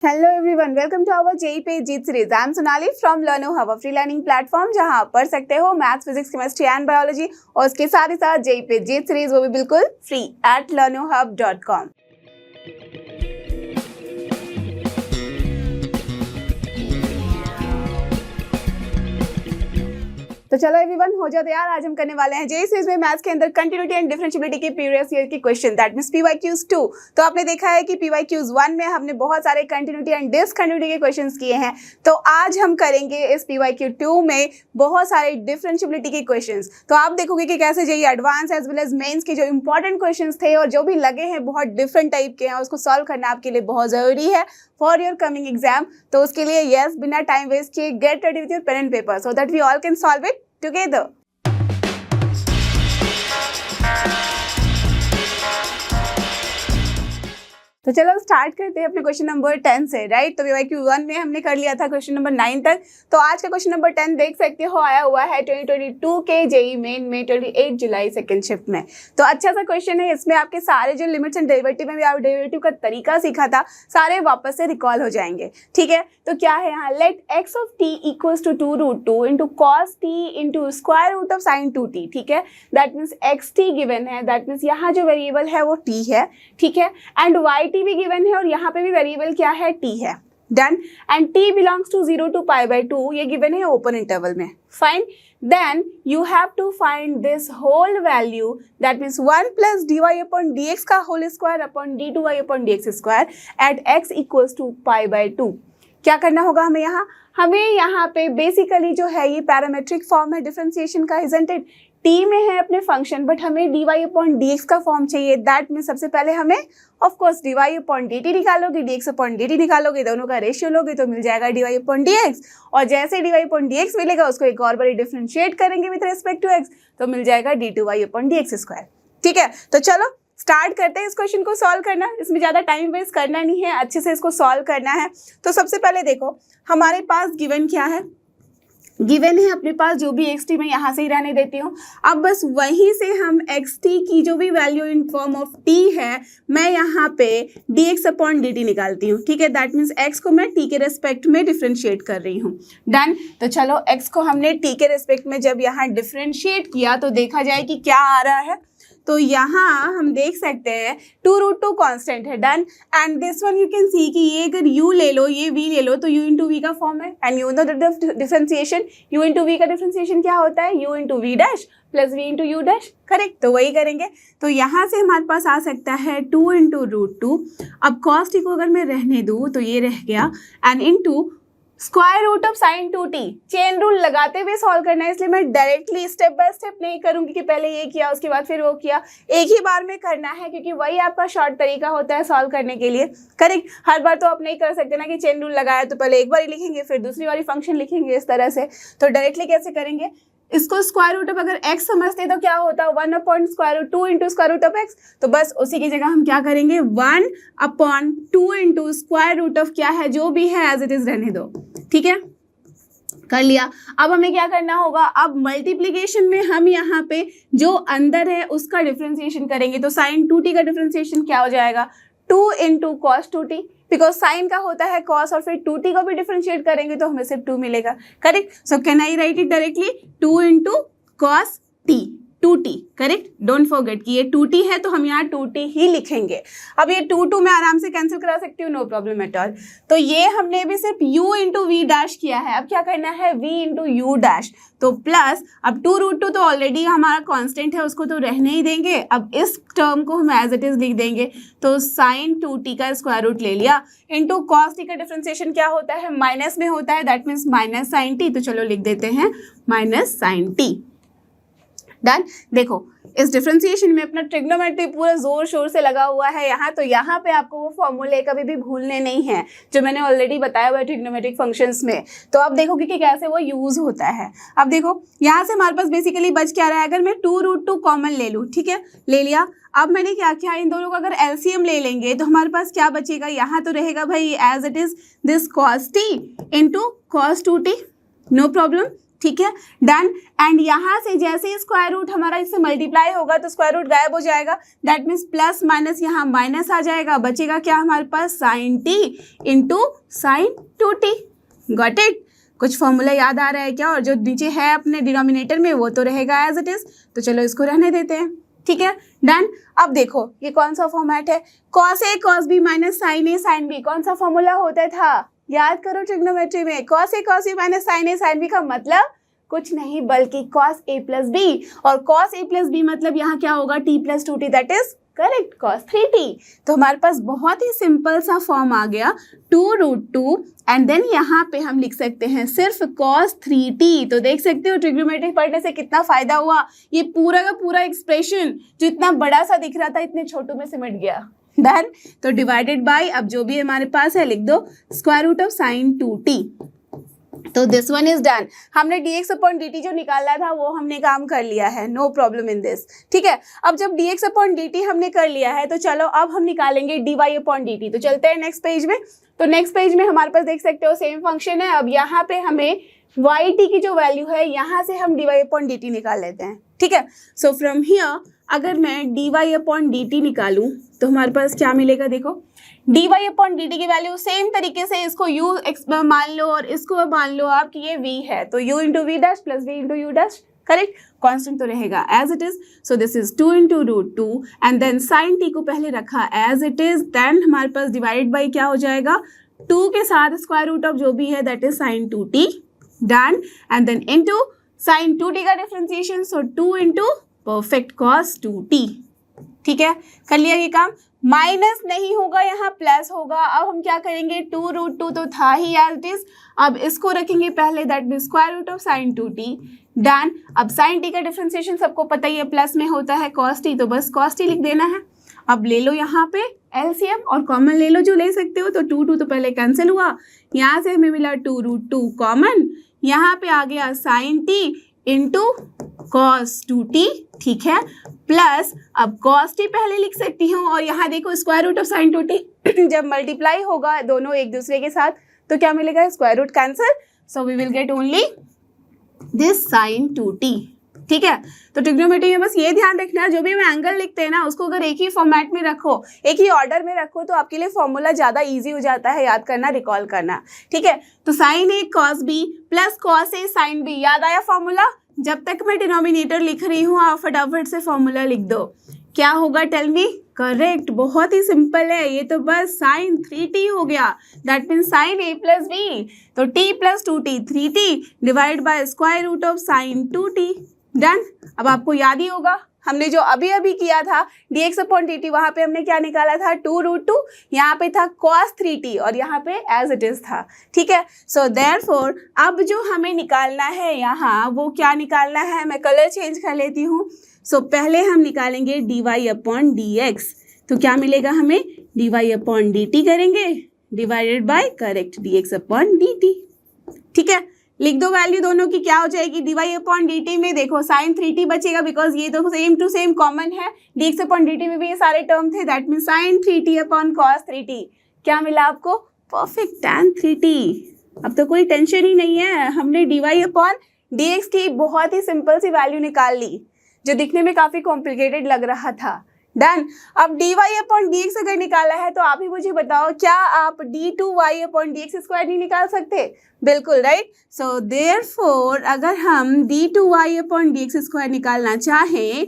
Hello everyone, welcome to our JEE पे जीत series. I am Sonali from learno hub, free learning platform जहां आप पढ़ सकते हो maths, physics, chemistry and biology और उसके साथ ही साथ जेईई पे जीत सीरीज, वो भी बिल्कुल फ्री एट learnohub.com। तो चलो एवरीवन, हो जाओ तैयार। आज हम करने वाले हैं जेईई सीरीज में मैथ्स के अंदर कंटिन्यूटी एंड डिफरेंशिएबिलिटी के प्रीवियस ईयर के क्वेश्चन, दैट मींस पीवाईक्यूज 2। तो आपने देखा है कि पीवाईक्यूज 1 में हमने बहुत सारे कंटिन्यूटी एंड डिसकंटिन्यूटी के क्वेश्चंस किए हैं। तो आज हम करेंगे इस पीवाईक्यू 2 में बहुत सारे डिफरेंशिएबिलिटी के क्वेश्चंस। तो आप देखोगे कि कैसे JEE advance as well as mains के जो इंपॉर्टेंट क्वेश्चंस थे और जो भी लगे हैं बहुत डिफरेंट टाइप के हैं, उसको सॉल्व करना आपके लिए बहुत जरूरी है फॉर योर कमिंग एग्जाम। तो उसके लिए यस, बिना टाइम वेस्ट किए get ready with your pen and paper so that we all can solve it together। तो चलो स्टार्ट करते हैं अपने क्वेश्चन नंबर 10 से, राइट। तो पीवाईक्यू 1 में हमने कर लिया था क्वेश्चन नंबर 9 तक। तो आज का क्वेश्चन नंबर 10 देख सकते हो आया हुआ है 2022 के जेईई मेन में 28 जुलाई सेकंड शिफ्ट में। तो अच्छा सा क्वेश्चन है, इसमें आपके सारे जो लिमिट्स एंड डेरिवेटिव में भी आप डेरिवेटिव का तरीका सीखा था, सारे वापस से रिकॉल हो जाएंगे, ठीक है। तो क्या है यहाँ, let x of t equals to 2√2 into cos t into square root of sine 2t, ठीक है। That means x t given है, दैट मीन्स यहाँ जो वेरिएबल है वो t है, ठीक है। एंड वाई टी भी गिवन है और यहाँ पे भी वेरिएबल क्या है, t है। Done. And t belongs to 0 to π/2, ये गिवन है ओपन इंटरवल में। Fine. Then you have to find this whole value, that means 1 plus dy/dx का whole square upon d2y/dx square at x equals to π/2। क्या करना होगा हमें यहाँ पे बेसिकली जो है ये पैरामेट्रिक फॉर्म है डिफरेंशिएशन का, इजंट इट। टी में है अपने फंक्शन, बट हमें dy/dx का फॉर्म चाहिए। दैट में सबसे पहले हमें ऑफ कोर्स dy/dt निकालोगे, dx/dt निकालोगे, दोनों का रेशियो लोगे तो मिल जाएगा dy/dx। और जैसे dy/dx मिलेगा उसको एक और बार डिफरेंशिएट करेंगे विद रिस्पेक्ट टू x, तो मिल जाएगा d2y/dx स्क्वायर, ठीक है। तो चलो स्टार्ट करते हैं इस क्वेश्चन को सॉल्व करना। इसमें ज़्यादा टाइम वेस्ट करना नहीं है, अच्छे से इसको सॉल्व करना है। तो सबसे पहले देखो हमारे पास गिवन क्या है, गिवन है अपने पास जो भी एक्स टी मैं यहाँ से ही रहने देती हूँ। अब बस वहीं से हम एक्स टी की जो भी value in form of T है, मैं यहाँ पे dx/dt निकालती हूँ, ठीक है। दैट मीन्स एक्स को मैं टी के रेस्पेक्ट में डिफ्रेंशिएट कर रही हूँ। डन। तो चलो एक्स को हमने टी के रेस्पेक्ट में जब यहाँ डिफ्रेंशिएट किया तो देखा जाए कि क्या आ रहा है। तो यहाँ हम देख सकते हैं 2√2 कांस्टेंट है। Done. And this one you can see कि ये अगर u ले लो, ये v ले लो, तो u इंटू वी का फॉर्म है। And you know the differentiation, u into v का डिफरेंशिएशन क्या होता है, u into v dash plus v into u dash, correct. तो वही करेंगे। तो यहाँ से हमारे पास आ सकता है 2 इंटू √2। अब कॉस टी को अगर मैं रहने दूँ तो ये रह गया, and into square root of sine 2t। Chain rule लगाते हुए सॉल्व करना है, इसलिए मैं डायरेक्टली स्टेप बाय स्टेप नहीं करूंगी कि पहले ये किया उसके बाद फिर वो किया, एक ही बार में करना है, क्योंकि वही आपका शॉर्ट तरीका होता है सॉल्व करने के लिए, करेक्ट। हर बार तो आप नहीं कर सकते ना कि चेन रूल लगाया तो पहले एक बार ही लिखेंगे फिर दूसरी वाली फंक्शन लिखेंगे इस तरह से। तो डायरेक्टली कैसे करेंगे, इसको स्क्वायर रूट ऑफ अगर x समझते तो क्या होता है 1/2 into square root of x। तो बस उसी की जगह हम क्या करेंगे 1/2 इंटू स्क्वायर रूट ऑफ क्या है जो भी है एज इट इज रहने दो, ठीक है। कर लिया। अब हमें क्या करना होगा, अब मल्टीप्लीकेशन में हम यहाँ पे जो अंदर है उसका डिफरेंशिएशन करेंगे। तो साइन 2t का डिफरेंशिएशन क्या हो जाएगा, 2 into cos 2t, because sign का होता है कॉस, और फिर 2t को भी डिफरेंशिएट करेंगे तो हमें सिर्फ 2 मिलेगा, correct. So can I right it directly 2 into cos T, 2t, correct. Don't forget कि ये 2t है तो हम यहाँ 2t ही लिखेंगे। अब ये 2 मैं आराम से कैंसिल करा सकती हूँ, नो प्रॉब्लम एट ऑल। तो ये हमने भी सिर्फ u इंटू वी डैश किया है, अब क्या करना है v इंटू यू डैश। तो प्लस अब 2√2 तो ऑलरेडी हमारा कांस्टेंट है, उसको तो रहने ही देंगे। अब इस टर्म को हम एज इट इज लिख देंगे, तो साइन 2t का स्क्वायर रूट ले लिया इंटू कॉस टी का डिफरेंशिएशन क्या होता है, माइनस में होता है, that means minus sine t. तो चलो लिख देते हैं माइनस साइन टी। डन। देखो इस डिफरेंशिएशन में अपना ट्रिग्नोमेट्री पूरा जोर शोर से लगा हुआ है यहाँ। तो यहाँ पे आपको वो फॉर्मूले कभी भी भूलने नहीं है जो मैंने ऑलरेडी बताया हुआ है ट्रिग्नोमेट्रिक फंक्शंस में। तो अब देखोगे कि कैसे वो यूज होता है। अब देखो यहाँ से हमारे पास बेसिकली बच क्या रहा है, अगर मैं 2√2 कॉमन ले लूँ, ठीक है, ले लिया। अब मैंने क्या किया, इन दोनों का अगर एलसीएम ले लेंगे तो हमारे पास क्या बचेगा, यहाँ तो रहेगा भाई as it is this cos t into cos 2t, no problem. ठीक है, डन। एंड यहाँ से जैसे ही स्क्वायर रूट हमारा इससे मल्टीप्लाई होगा तो स्क्वायर रूट गायब हो जाएगा, दैट मीन्स प्लस माइनस यहाँ माइनस आ जाएगा, बचेगा क्या हमारे पास sine t into sine 2t। Got it? कुछ फॉर्मूला याद आ रहा है क्या? और जो नीचे है अपने डिनोमिनेटर में वो तो रहेगा एज इट इज, तो चलो इसको रहने देते हैं, ठीक है, डन। अब देखो ये कौन सा फॉर्मेट है, cos A cos B minus sign A sine B, कौन सा फॉर्मूला होता था, याद करो ट्रिग्नोमेट्री में, cos A cos B minus sign A sine B का मतलब कुछ नहीं बल्कि कॉस ए प्लस बी, और कॉस ए प्लस बी मतलब यहाँ क्या होगा, T plus 2t, that is correct, cos 3t। तो हमारे पास बहुत ही सिंपल सा फॉर्म आ गया 2√2 एंड देन यहाँ पे हम लिख सकते हैं सिर्फ cos 3t। तो देख सकते हो ट्रिग्नोमेट्री पढ़ने से कितना फायदा हुआ, ये पूरा का पूरा एक्सप्रेशन जो इतना बड़ा सा दिख रहा था इतने छोटों में सिमट गया, डन। तो डिवाइडेड बाय, अब जो भी हमारे पास है लिख दो square root of sine 2t। तो दिस वन इज डन। हमने dx अपॉन dt जो निकाला था वो हमने काम कर लिया है, नो प्रॉब्लम इन दिस, ठीक है। अब जब dx अपॉन dt हमने कर लिया है तो चलो अब हम निकालेंगे dy अपॉन dt। तो चलते हैं नेक्स्ट पेज में। तो नेक्स्ट पेज में हमारे पास देख सकते हो सेम फंक्शन है। अब यहाँ पे हमें yt की जो वैल्यू है यहाँ से हम dy अपॉन dt निकाल लेते हैं, ठीक है। सो फ्रॉम हियर अगर मैं dy अपॉन dt निकालूं तो हमारे पास क्या मिलेगा, देखो dy अपॉन dt की वैल्यू सेम तरीके से इसको u मान लो और इसको मान लो आप कि ये v है, तो u into v dash plus v into u dash, correct, constant तो रहेगा as it is. So this is 2 into √2 and then sine t को पहले रखा एज इट इज, देन हमारे पास डिवाइडेड बाई क्या हो जाएगा 2 के साथ स्क्वायर रूट ऑफ जो भी है that is sine 2t, done. And then into sine 2t का differentiation, so 2 into perfect cos 2t, ठीक है, कर लिया ये काम। माइनस नहीं होगा यहाँ प्लस होगा। अब हम क्या करेंगे, 2√2 तो था ही एज इट इज, अब इसको रखेंगे पहले that mean square root of sine 2t, done. अब साइन t का डिफरेंशिएशन सबको पता ही है प्लस में होता है cos t, तो बस cos t लिख देना है। अब ले लो यहाँ पे एलसीएम और कॉमन ले लो जो ले सकते हो, तो 2 तो पहले कैंसिल हुआ, यहाँ से हमें मिला 2√2 कॉमन, यहाँ पे आ गया sign t into cos 2t, ठीक है, प्लस अब cos t पहले लिख सकती हूँ और यहाँ देखो square root of sine 2t जब मल्टीप्लाई होगा दोनों एक दूसरे के साथ तो क्या मिलेगा, square root cancel, so we will get only this sine 2t, ठीक है। तो ट्रिग्नोमेट्री में बस ये ध्यान रखना जो भी हम एंगल लिखते हैं ना उसको अगर एक ही फॉर्मेट में रखो, एक ही ऑर्डर में रखो तो आपके लिए फॉर्मूला ज़्यादा इजी हो जाता है याद करना, रिकॉल करना, ठीक है। तो sign A cos B plus cos A sine B, याद आया फॉर्मूला। जब तक मैं डिनोमिनेटर लिख रही हूँ आप फटाफट से फॉर्मूला लिख दो, क्या होगा टेल मी, करेक्ट, बहुत ही सिंपल है ये तो, बस साइन 3t हो गया, that mean sine a plus B, तो t plus 2t 3t divide by square root of sine 2t, done. अब आपको याद ही होगा हमने जो अभी अभी किया था dx अपॉन dt, वहाँ पे हमने क्या निकाला था 2√2, यहाँ पे था cos 3t और यहाँ पे एज इट इज था, ठीक है। सो देयरफॉर अब जो हमें निकालना है यहाँ वो क्या निकालना है, मैं कलर चेंज कर लेती हूँ। सो पहले हम निकालेंगे dy अपॉन dx, तो क्या मिलेगा हमें, dy अपॉन dt करेंगे divided by correct dx upon dt, ठीक है। लिख दो वैल्यू दोनों की, क्या हो जाएगी, dy अपॉन dt में देखो साइन 3t बचेगा बिकॉज ये तो सेम टू सेम कॉमन है, dx अपॉन dt में भी ये सारे टर्म थे, that mean sign 3t upon cos 3t, क्या मिला आपको, परफेक्ट tan 3t। अब तो कोई टेंशन ही नहीं है, हमने dy अपॉन dx की बहुत ही सिंपल सी वैल्यू निकाल ली जो दिखने में काफ़ी कॉम्प्लिकेटेड लग रहा था, डन। अब dy अपॉन dx अगर निकाला है तो आप ही मुझे बताओ क्या आप d2y अपॉन dx स्क्वायर नहीं निकाल सकते, बिल्कुल राइट। सो देयरफॉर अगर हम d2y अपॉन dx स्क्वायर निकालना चाहें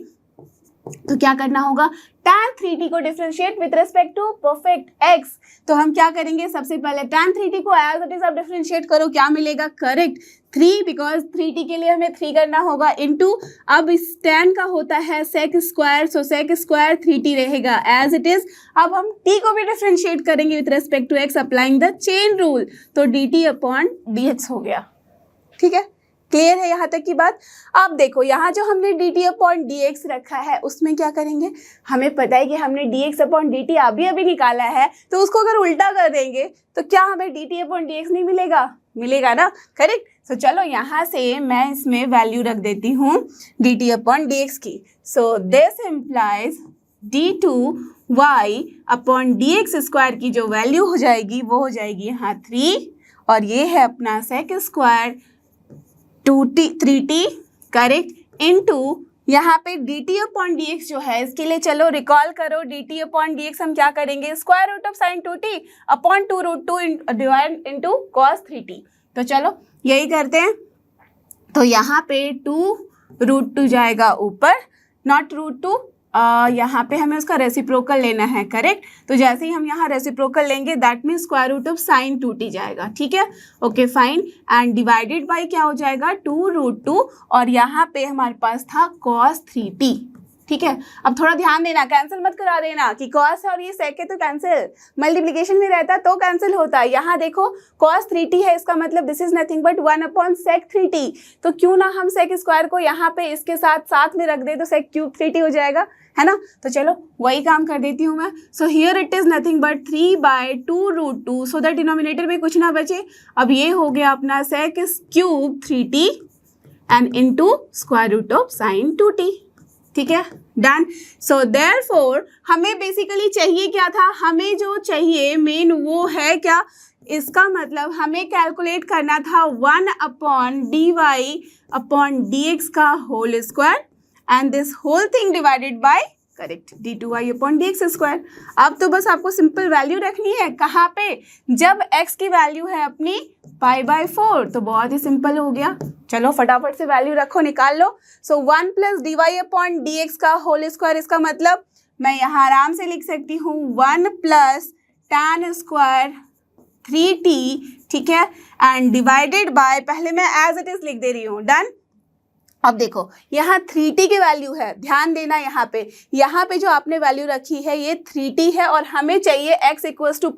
तो क्या करना होगा, tan 3t को differentiate with respect to perfect x, तो हम क्या करेंगे, सबसे पहले tan 3t को एज इट इज आप डिफरेंशिएट करो, क्या मिलेगा, करेक्ट 3, बिकॉज 3t के लिए हमें 3 करना होगा इनटू, अब इस tan का होता है sec स्क्वायर, सो sec स्क्वायर 3t रहेगा एज इट इज। अब हम t को भी डिफरेंशिएट करेंगे with respect to x applying the chain rule, तो dt अपॉन dx हो गया, ठीक है, क्लियर है यहाँ तक की बात। अब देखो यहाँ जो हमने dt अपॉन dx रखा है उसमें क्या करेंगे, हमें पता है कि हमने dx अपॉन dt अभी अभी निकाला है, तो उसको अगर उल्टा कर देंगे तो क्या हमें dt अपॉन dx नहीं मिलेगा, मिलेगा ना, करेक्ट। सो चलो यहाँ से मैं इसमें वैल्यू रख देती हूँ dt अपॉन dx की, so this implies d2y upon dx square की जो वैल्यू हो जाएगी वो हो जाएगी यहाँ 3 और ये है अपना sec square 2t 3t correct into यहाँ पे dt अपॉन dx जो है, इसके लिए चलो रिकॉल करो, dt अपॉन dx हम क्या करेंगे, square root of sine 2t upon 2√2 divide into cos 3t। तो चलो यही करते हैं। तो यहाँ पे 2√2 जाएगा ऊपर, नॉट √2, यहाँ पे हमें उसका रेसिप्रोकल लेना है करेक्ट। तो जैसे ही हम यहाँ रेसिप्रोकल लेंगे that means square root of sine 2t जाएगा, ठीक है, okay fine. And divided by क्या हो जाएगा, 2√2, और यहाँ पे हमारे पास था cos 3t, ठीक है। अब थोड़ा ध्यान देना, कैंसिल मत करा देना कि cos है और ये sec है तो कैंसिल, मल्टीप्लिकेशन में रहता तो कैंसिल होता है। यहाँ देखो cos 3t है, इसका मतलब this is nothing but 1 upon sec 3t। तो क्यों ना हम sec स्क्वायर को यहाँ पे इसके साथ में रख दे तो sec क्यूब 3t हो जाएगा, है ना। तो चलो वही काम कर देती हूँ मैं। So here it is nothing but 3/2√2 so that denominator में कुछ ना बचे। अब ये हो गया अपना sec cube 3t and into square root of sine 2t, ठीक है, डन। सो देयरफॉर हमें बेसिकली चाहिए क्या था, हमें जो चाहिए मेन वो है क्या, इसका मतलब हमें कैलकुलेट करना था 1 अपॉन dy अपॉन dx का whole square and this whole thing divided by correct d2y upon dx square. अब तो बस आपको सिंपल वैल्यू रखनी है, कहाँ पे, जब x की वैल्यू है अपनी π/4, तो बहुत ही सिंपल हो गया। चलो फटाफट से वैल्यू रखो, निकाल लो। सो 1 प्लस dy अपॉन dx का होल स्क्वायर, इसका मतलब मैं यहाँ आराम से लिख सकती हूँ 1 प्लस tan स्क्वायर 3t, ठीक है, एंड डिवाइडेड बाय, पहले मैं एज इट इज लिख दे रही हूँ, डन। अब देखो यहाँ 3t की वैल्यू है, ध्यान देना यहाँ पे जो आपने वैल्यू रखी है ये 3t है और हमें चाहिए x इक्वल्स टू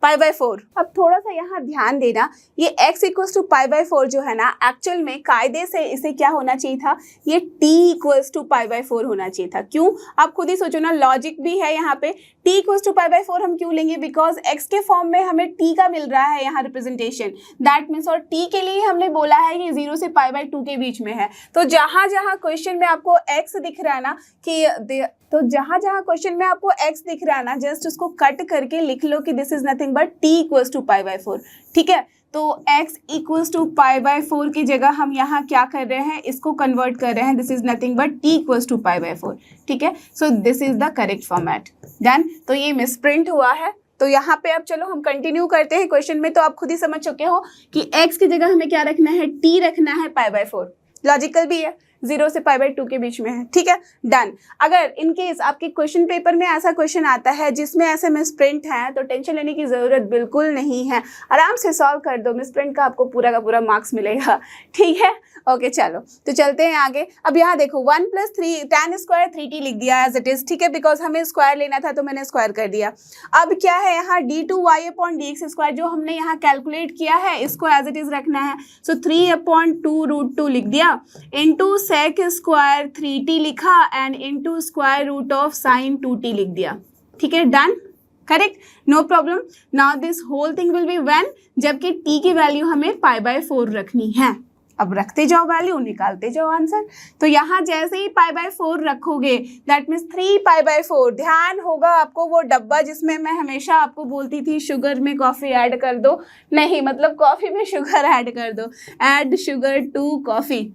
π/4। अब थोड़ा सा यहाँ ध्यान देना, ये x इक्वल्स टू π/4 जो है ना, एक्चुअल में कायदे से इसे क्या होना चाहिए था, ये t इक्वल्स टू π/4 होना चाहिए था। क्यों, आप खुद ही सोचो ना, लॉजिक भी है यहाँ पे। t इक्वल्स टू π/4 हम क्यों लेंगे, बिकॉज x के फॉर्म में हमें t का मिल रहा है यहाँ रिप्रेजेंटेशन, दैट मीन्स, और t के लिए हमने बोला है कि 0 से π/2 के बीच में है। तो जहाँ क्वेश्चन में आपको x दिख रहा है ना जहाँ क्वेश्चन में आपको x दिख रहा है ना, जस्ट उसको कट करके लिख लो कि this is nothing but t equals to π/4, ठीक है। तो x इक्वल्स टू π/4 की जगह हम यहाँ क्या कर रहे हैं, इसको कन्वर्ट कर रहे हैं, this is nothing but t equals to π/4, ठीक है। So this is the correct format, done. तो ये मिसप्रिंट हुआ है। तो यहाँ पे अब चलो हम कंटिन्यू करते हैं क्वेश्चन में। तो आप खुद ही समझ चुके हो कि x की जगह हमें क्या रखना है, t रखना है π/4, लॉजिकल भी है, 0 से π/2 के बीच में है, ठीक है, डन। अगर इन केस आपके क्वेश्चन पेपर में ऐसा क्वेश्चन आता है जिसमें ऐसे मिसप्रिंट है तो टेंशन लेने की ज़रूरत बिल्कुल नहीं है, आराम से सॉल्व कर दो, मिसप्रिंट का आपको पूरा का पूरा मार्क्स मिलेगा, ठीक है। ओके चलो तो चलते हैं आगे। अब यहाँ देखो 1 प्लस tan स्क्वायर 3t लिख दिया एज इट इज, ठीक है, बिकॉज हमें स्क्वायर लेना था तो मैंने स्क्वायर कर दिया। अब क्या है यहाँ d2y अपॉन dx स्क्वायर जो हमने यहाँ कैलकुलेट किया है इसको एज इट इज रखना है। सो 3/2√2 लिख दिया इनटू sec स्क्वायर 3t लिखा and into square root of sine 2t लिख दिया, ठीक है, done, correct, no problem. Now this whole thing will be when, जबकि t की वैल्यू हमें π/4 रखनी है। अब रखते जाओ वैल्यू, निकालते जाओ आंसर। तो यहाँ जैसे ही π/4 रखोगे दैट मीन्स 3π/4, ध्यान होगा आपको वो डब्बा जिसमें मैं हमेशा आपको बोलती थी शुगर में कॉफ़ी ऐड कर दो, नहीं मतलब कॉफ़ी में शुगर ऐड कर दो, ऐड शुगर टू कॉफ़ी,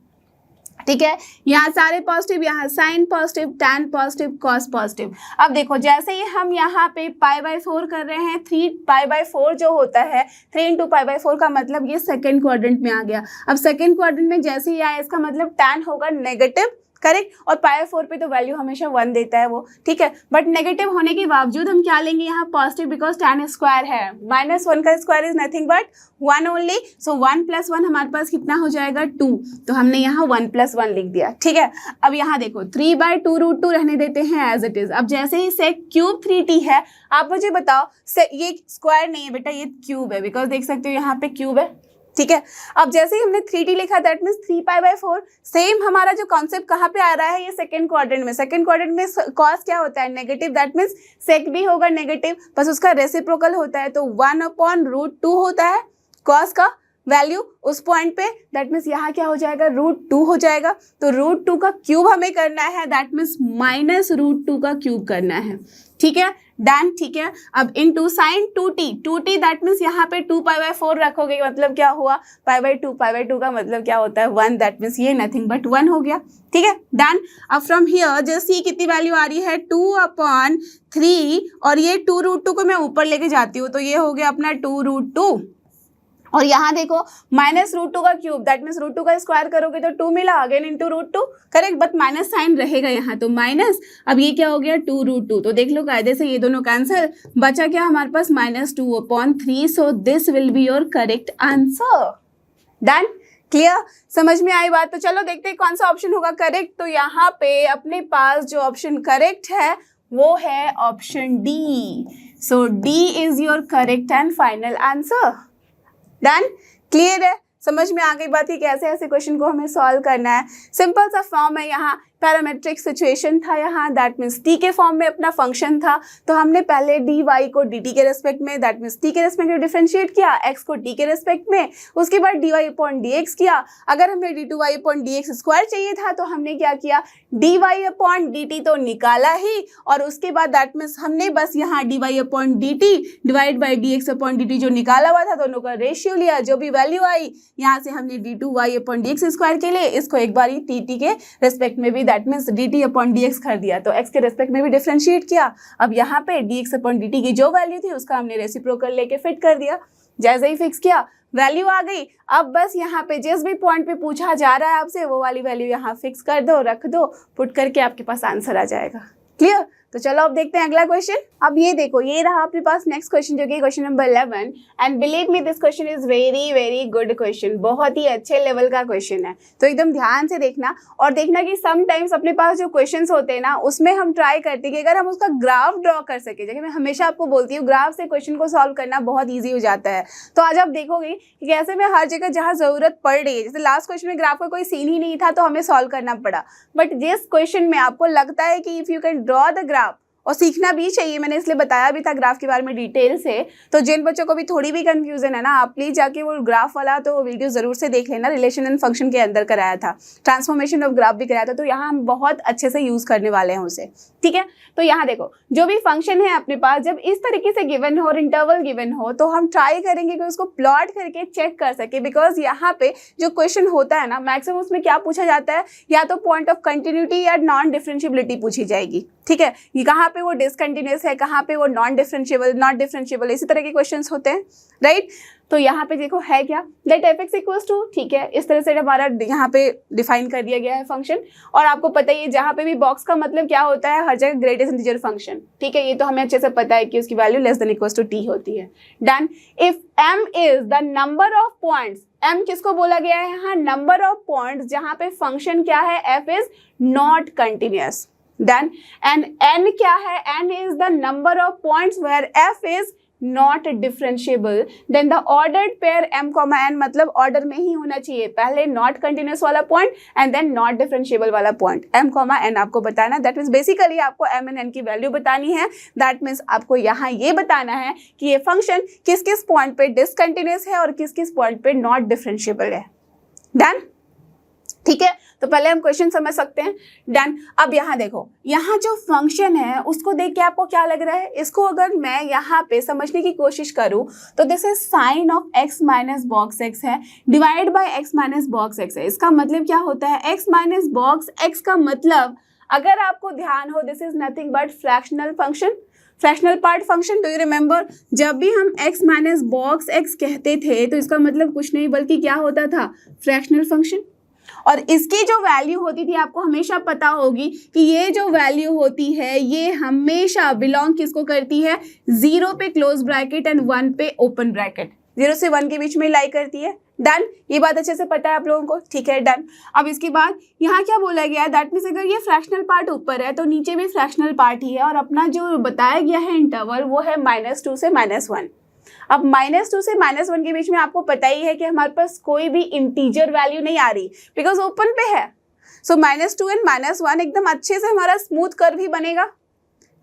ठीक है। यहाँ सारे पॉजिटिव, यहाँ sine positive, tan positive, cos positive. अब देखो जैसे ही हम यहाँ पे π/4 कर रहे हैं, 3π/4 जो होता है 3 इंटू π/4 का मतलब ये सेकेंड क्वाड्रेंट में आ गया। अब सेकेंड क्वाड्रेंट में जैसे ही आया इसका मतलब टैन होगा नेगेटिव, करेक्ट, और π/4 पे तो वैल्यू हमेशा 1 देता है वो, ठीक है। बट नेगेटिव होने के बावजूद हम क्या लेंगे यहाँ पॉजिटिव, बिकॉज टैन स्क्वायर है, -1 का square is nothing but 1 only. सो 1 + 1 हमारे पास कितना हो जाएगा 2, तो हमने यहाँ 1 + 1 लिख दिया, ठीक है। अब यहाँ देखो 3/2√2 रहने देते हैं एज इट इज। अब जैसे ही sec क्यूब 3t है, आप मुझे बताओ ये स्क्वायर नहीं है बेटा, ये क्यूब है, बिकॉज देख सकते हो यहाँ पे क्यूब है, ठीक है। अब जैसे ही हमने 3t लिखा दैट मीन्स 3π/4। सेम हमारा जो कॉन्सेप्ट कहाँ पे आ रहा है, ये सेकंड क्वाड्रेंट में। सेकंड क्वाड्रेंट में कॉस क्या होता है, नेगेटिव, दैट मीन्स सेक भी होगा नेगेटिव, बस उसका रेसिप्रोकल होता है, तो 1/√2 होता है कॉस का वैल्यू उस पॉइंट पे, दैट मीन्स यहाँ क्या हो जाएगा √2 हो जाएगा। तो √2 का क्यूब हमें करना है, दैट मीन्स -√2 का क्यूब करना है, ठीक है, डन, ठीक है। अब into sine 2t that means यहाँ पे 2π/4 रखोगे, मतलब क्या हुआ, π/2 का मतलब क्या होता है 1, दैट मीन्स ये नथिंग बट 1 हो गया, ठीक है, डन। अब फ्रॉम हियर जो सी कितनी वैल्यू आ रही है 2/3 और ये 2√2 को मैं ऊपर लेके जाती हूँ तो ये हो गया अपना 2√2 और यहाँ देखो -√2 का क्यूब दैट मीन्स √2 का स्क्वायर करोगे तो 2 मिला, again into √2, correct, but minus sine रहेगा यहाँ तो माइनस। अब ये क्या हो गया 2√2, तो देख लो कायदे से ये दोनों कैंसिल, बचा क्या हमारे पास -2/3, सो this will be your correct answer. Done, clear, समझ में आई बात। तो चलो देखते हैं कौन सा ऑप्शन होगा करेक्ट। तो यहाँ पे अपने पास जो ऑप्शन करेक्ट है वो है option D, so D is your correct and final answer. Done, clear है, समझ में आ गई बात कि कैसे ऐसे क्वेश्चन को हमें सॉल्व करना है। सिंपल सा फॉर्म है, यहाँ पैरामेट्रिक सिचुएशन था, यहाँ दैट मीन्स टी के फॉर्म में अपना फंक्शन था, तो हमने पहले डी वाई को डी टी के रेस्पेक्ट में दैट मीन्स टी के रेस्पेक्ट में डिफरेंशिएट किया, एक्स को टी के रेस्पेक्ट में, उसके बाद D Y upon D X किया। अगर हमें D two Y upon D X square चाहिए था तो हमने क्या किया, D Y upon D T तो निकाला ही, और उसके बाद दैट मीन्स हमने बस यहाँ D Y upon D T divide by D X upon D T जो निकाला हुआ था दोनों का रेशियो लिया, जो भी वैल्यू आई यहाँ से हमने D two Y upon D X square के लिए इसको एक बार टी टी के रेस्पेक्ट में भी that means D T upon D X कर दिया, तो एक्स के रेस्पेक्ट में भी डिफरेंशिएट किया। अब यहाँ पे D X upon D T की जो वैल्यू थी उसका हमने रेसिप्रोकल लेके फिट कर दिया, जैसे ही फिक्स किया वैल्यू आ गई। अब बस यहाँ पे जिस भी पॉइंट पे पूछा जा रहा है आपसे वो वाली वैल्यू यहाँ फिक्स कर दो, रख दो, पुट करके आपके पास आंसर आ जाएगा। क्लियर, तो चलो अब देखते हैं अगला क्वेश्चन। अब ये देखो, ये रहा अपने पास नेक्स्ट क्वेश्चन जो कि question number 11 and believe me this question is very very good question, बहुत ही अच्छे लेवल का क्वेश्चन है, तो एकदम ध्यान से देखना और देखना कि समटाइम्स अपने पास जो क्वेश्चंस होते हैं ना उसमें हम ट्राई करते हैं कि अगर हम उसका ग्राफ ड्रॉ कर सके, जैसे मैं हमेशा आपको बोलती हूँ ग्राफ से क्वेश्चन को सॉल्व करना बहुत ईजी हो जाता है। तो आज आप देखोगे कि कैसे मैं हर जगह जहाँ जरूरत पड़ रही है, जैसे लास्ट क्वेश्चन में ग्राफ का कोई सीन ही नहीं था तो हमें सॉल्व करना पड़ा, बट जिस क्वेश्चन में आपको लगता है कि if you can draw the graph, और सीखना भी चाहिए, मैंने इसलिए बताया भी था ग्राफ के बारे में डिटेल से, तो जिन बच्चों को भी थोड़ी भी कंफ्यूजन है ना, आप प्लीज जाके वो ग्राफ वाला तो वीडियो जरूर से देख लेना, रिलेशन एंड फंक्शन के अंदर कराया था, ट्रांसफॉर्मेशन ऑफ ग्राफ भी कराया था, तो यहाँ हम बहुत अच्छे से यूज करने वाले हैं उसे, ठीक है। तो यहाँ देखो जो भी फंक्शन है अपने पास जब इस तरीके से गिवन हो और इंटरवल गिवन हो तो हम ट्राई करेंगे कि उसको प्लॉट करके चेक कर सके, बिकॉज यहाँ पे जो क्वेश्चन होता है ना मैक्सिमम उसमें क्या पूछा जाता है, या तो पॉइंट ऑफ कंटिन्यूटी या नॉन डिफरेंशिएबिलिटी पूछी जाएगी, ठीक है, ये कहाँ पे वो डिसकंटिन्यूअस है, कहाँ पे वो नॉन डिफरेंशिएबल, इसी तरह के क्वेश्चंस होते हैं, राइट। तो यहाँ पे देखो है क्या, let F X equals to, ठीक है, इस तरह से हमारा यहाँ पे डिफाइन कर दिया गया है फंक्शन, और आपको पता ही है जहाँ पे भी बॉक्स का मतलब क्या होता है, हर जगह ग्रेटेस्ट इंटीजर फंक्शन, ठीक है, ये तो हमें अच्छे से पता है कि उसकी value less than equals to T होती है। Done, if m is the number of points, m किसको बोला गया है यहाँ, नंबर ऑफ पॉइंट्स जहाँ पे फंक्शन क्या है, f is not continuous. Done, and n क्या है, n is the number of points where f is not differentiable, then the ordered pair m, n मतलब ऑर्डर में ही होना चाहिए, पहले नॉट कंटिन्यूस वाला point and then not differentiable वाला पॉइंट, m, n आपको बताना, दैट मीन्स बेसिकली आपको m एंड n की वैल्यू बतानी है, दैट मीन्स आपको यहाँ ये बताना है कि ये फंक्शन किस किस पॉइंट पे डिसकंटिन्यूस है और किस किस पॉइंट पे नॉट डिफरेंशिएबल है। डन, ठीक है, तो पहले हम क्वेश्चन समझ सकते हैं। डन, अब यहाँ देखो, यहाँ जो फंक्शन है उसको देख के आपको क्या लग रहा है, इसको अगर मैं यहाँ पे समझने की कोशिश करूँ तो this is sine of x minus box x है divide by x minus box x है। इसका मतलब क्या होता है, x माइनस बॉक्स x का मतलब अगर आपको ध्यान हो this is nothing but fractional function, fractional part function. Do you remember, जब भी हम x माइनस बॉक्स x कहते थे तो इसका मतलब कुछ नहीं बल्कि क्या होता था, फ्रैक्शनल फंक्शन, और इसकी जो वैल्यू होती थी आपको हमेशा पता होगी कि ये जो वैल्यू होती है ये हमेशा बिलोंग किसको करती है, 0 पे क्लोज ब्रैकेट एंड 1 पे ओपन ब्रैकेट, 0 से 1 के बीच में लाई करती है। डन, ये बात अच्छे से पता है आप लोगों को, ठीक है, डन। अब इसके बाद यहाँ क्या बोला गया है, दैट मीन्स अगर ये फ्रैक्शनल पार्ट ऊपर है तो नीचे भी फ्रैक्शनल पार्ट ही है, और अपना जो बताया गया है इंटरवल वो है -2 से -1। अब -2 से -1 के बीच में आपको पता ही है कि हमारे पास कोई भी इंटीजर वैल्यू नहीं आ रही बिकॉज ओपन पे है, सो -2 एंड -1 एकदम अच्छे से हमारा स्मूथ कर्व ही बनेगा,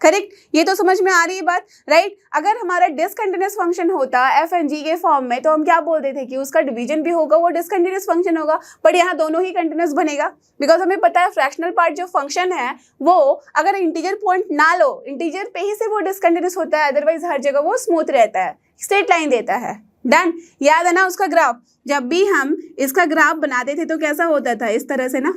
करेक्ट, ये तो समझ में आ रही है बात, राइट। अगर हमारा डिसकंटिन्यूअस फंक्शन होता एफ एंड जी के फॉर्म में तो हम क्या बोलते थे कि उसका डिवीजन भी होगा, वो डिसकंटिन्यूअस फंक्शन होगा, बट यहाँ दोनों ही कंटिन्यूअस बनेगा, बिकॉज हमें पता है फ्रैक्शनल पार्ट जो फंक्शन है वो अगर इंटीजर पॉइंट ना लो, इंटीजर पे ही से वो डिसकंटिन्यूअस होता है, अदरवाइज हर जगह वो स्मूथ रहता है, स्ट्रेट लाइन देता है। डन, याद है ना उसका ग्राफ, जब भी हम इसका ग्राफ बनाते थे तो कैसा होता था, इस तरह से ना,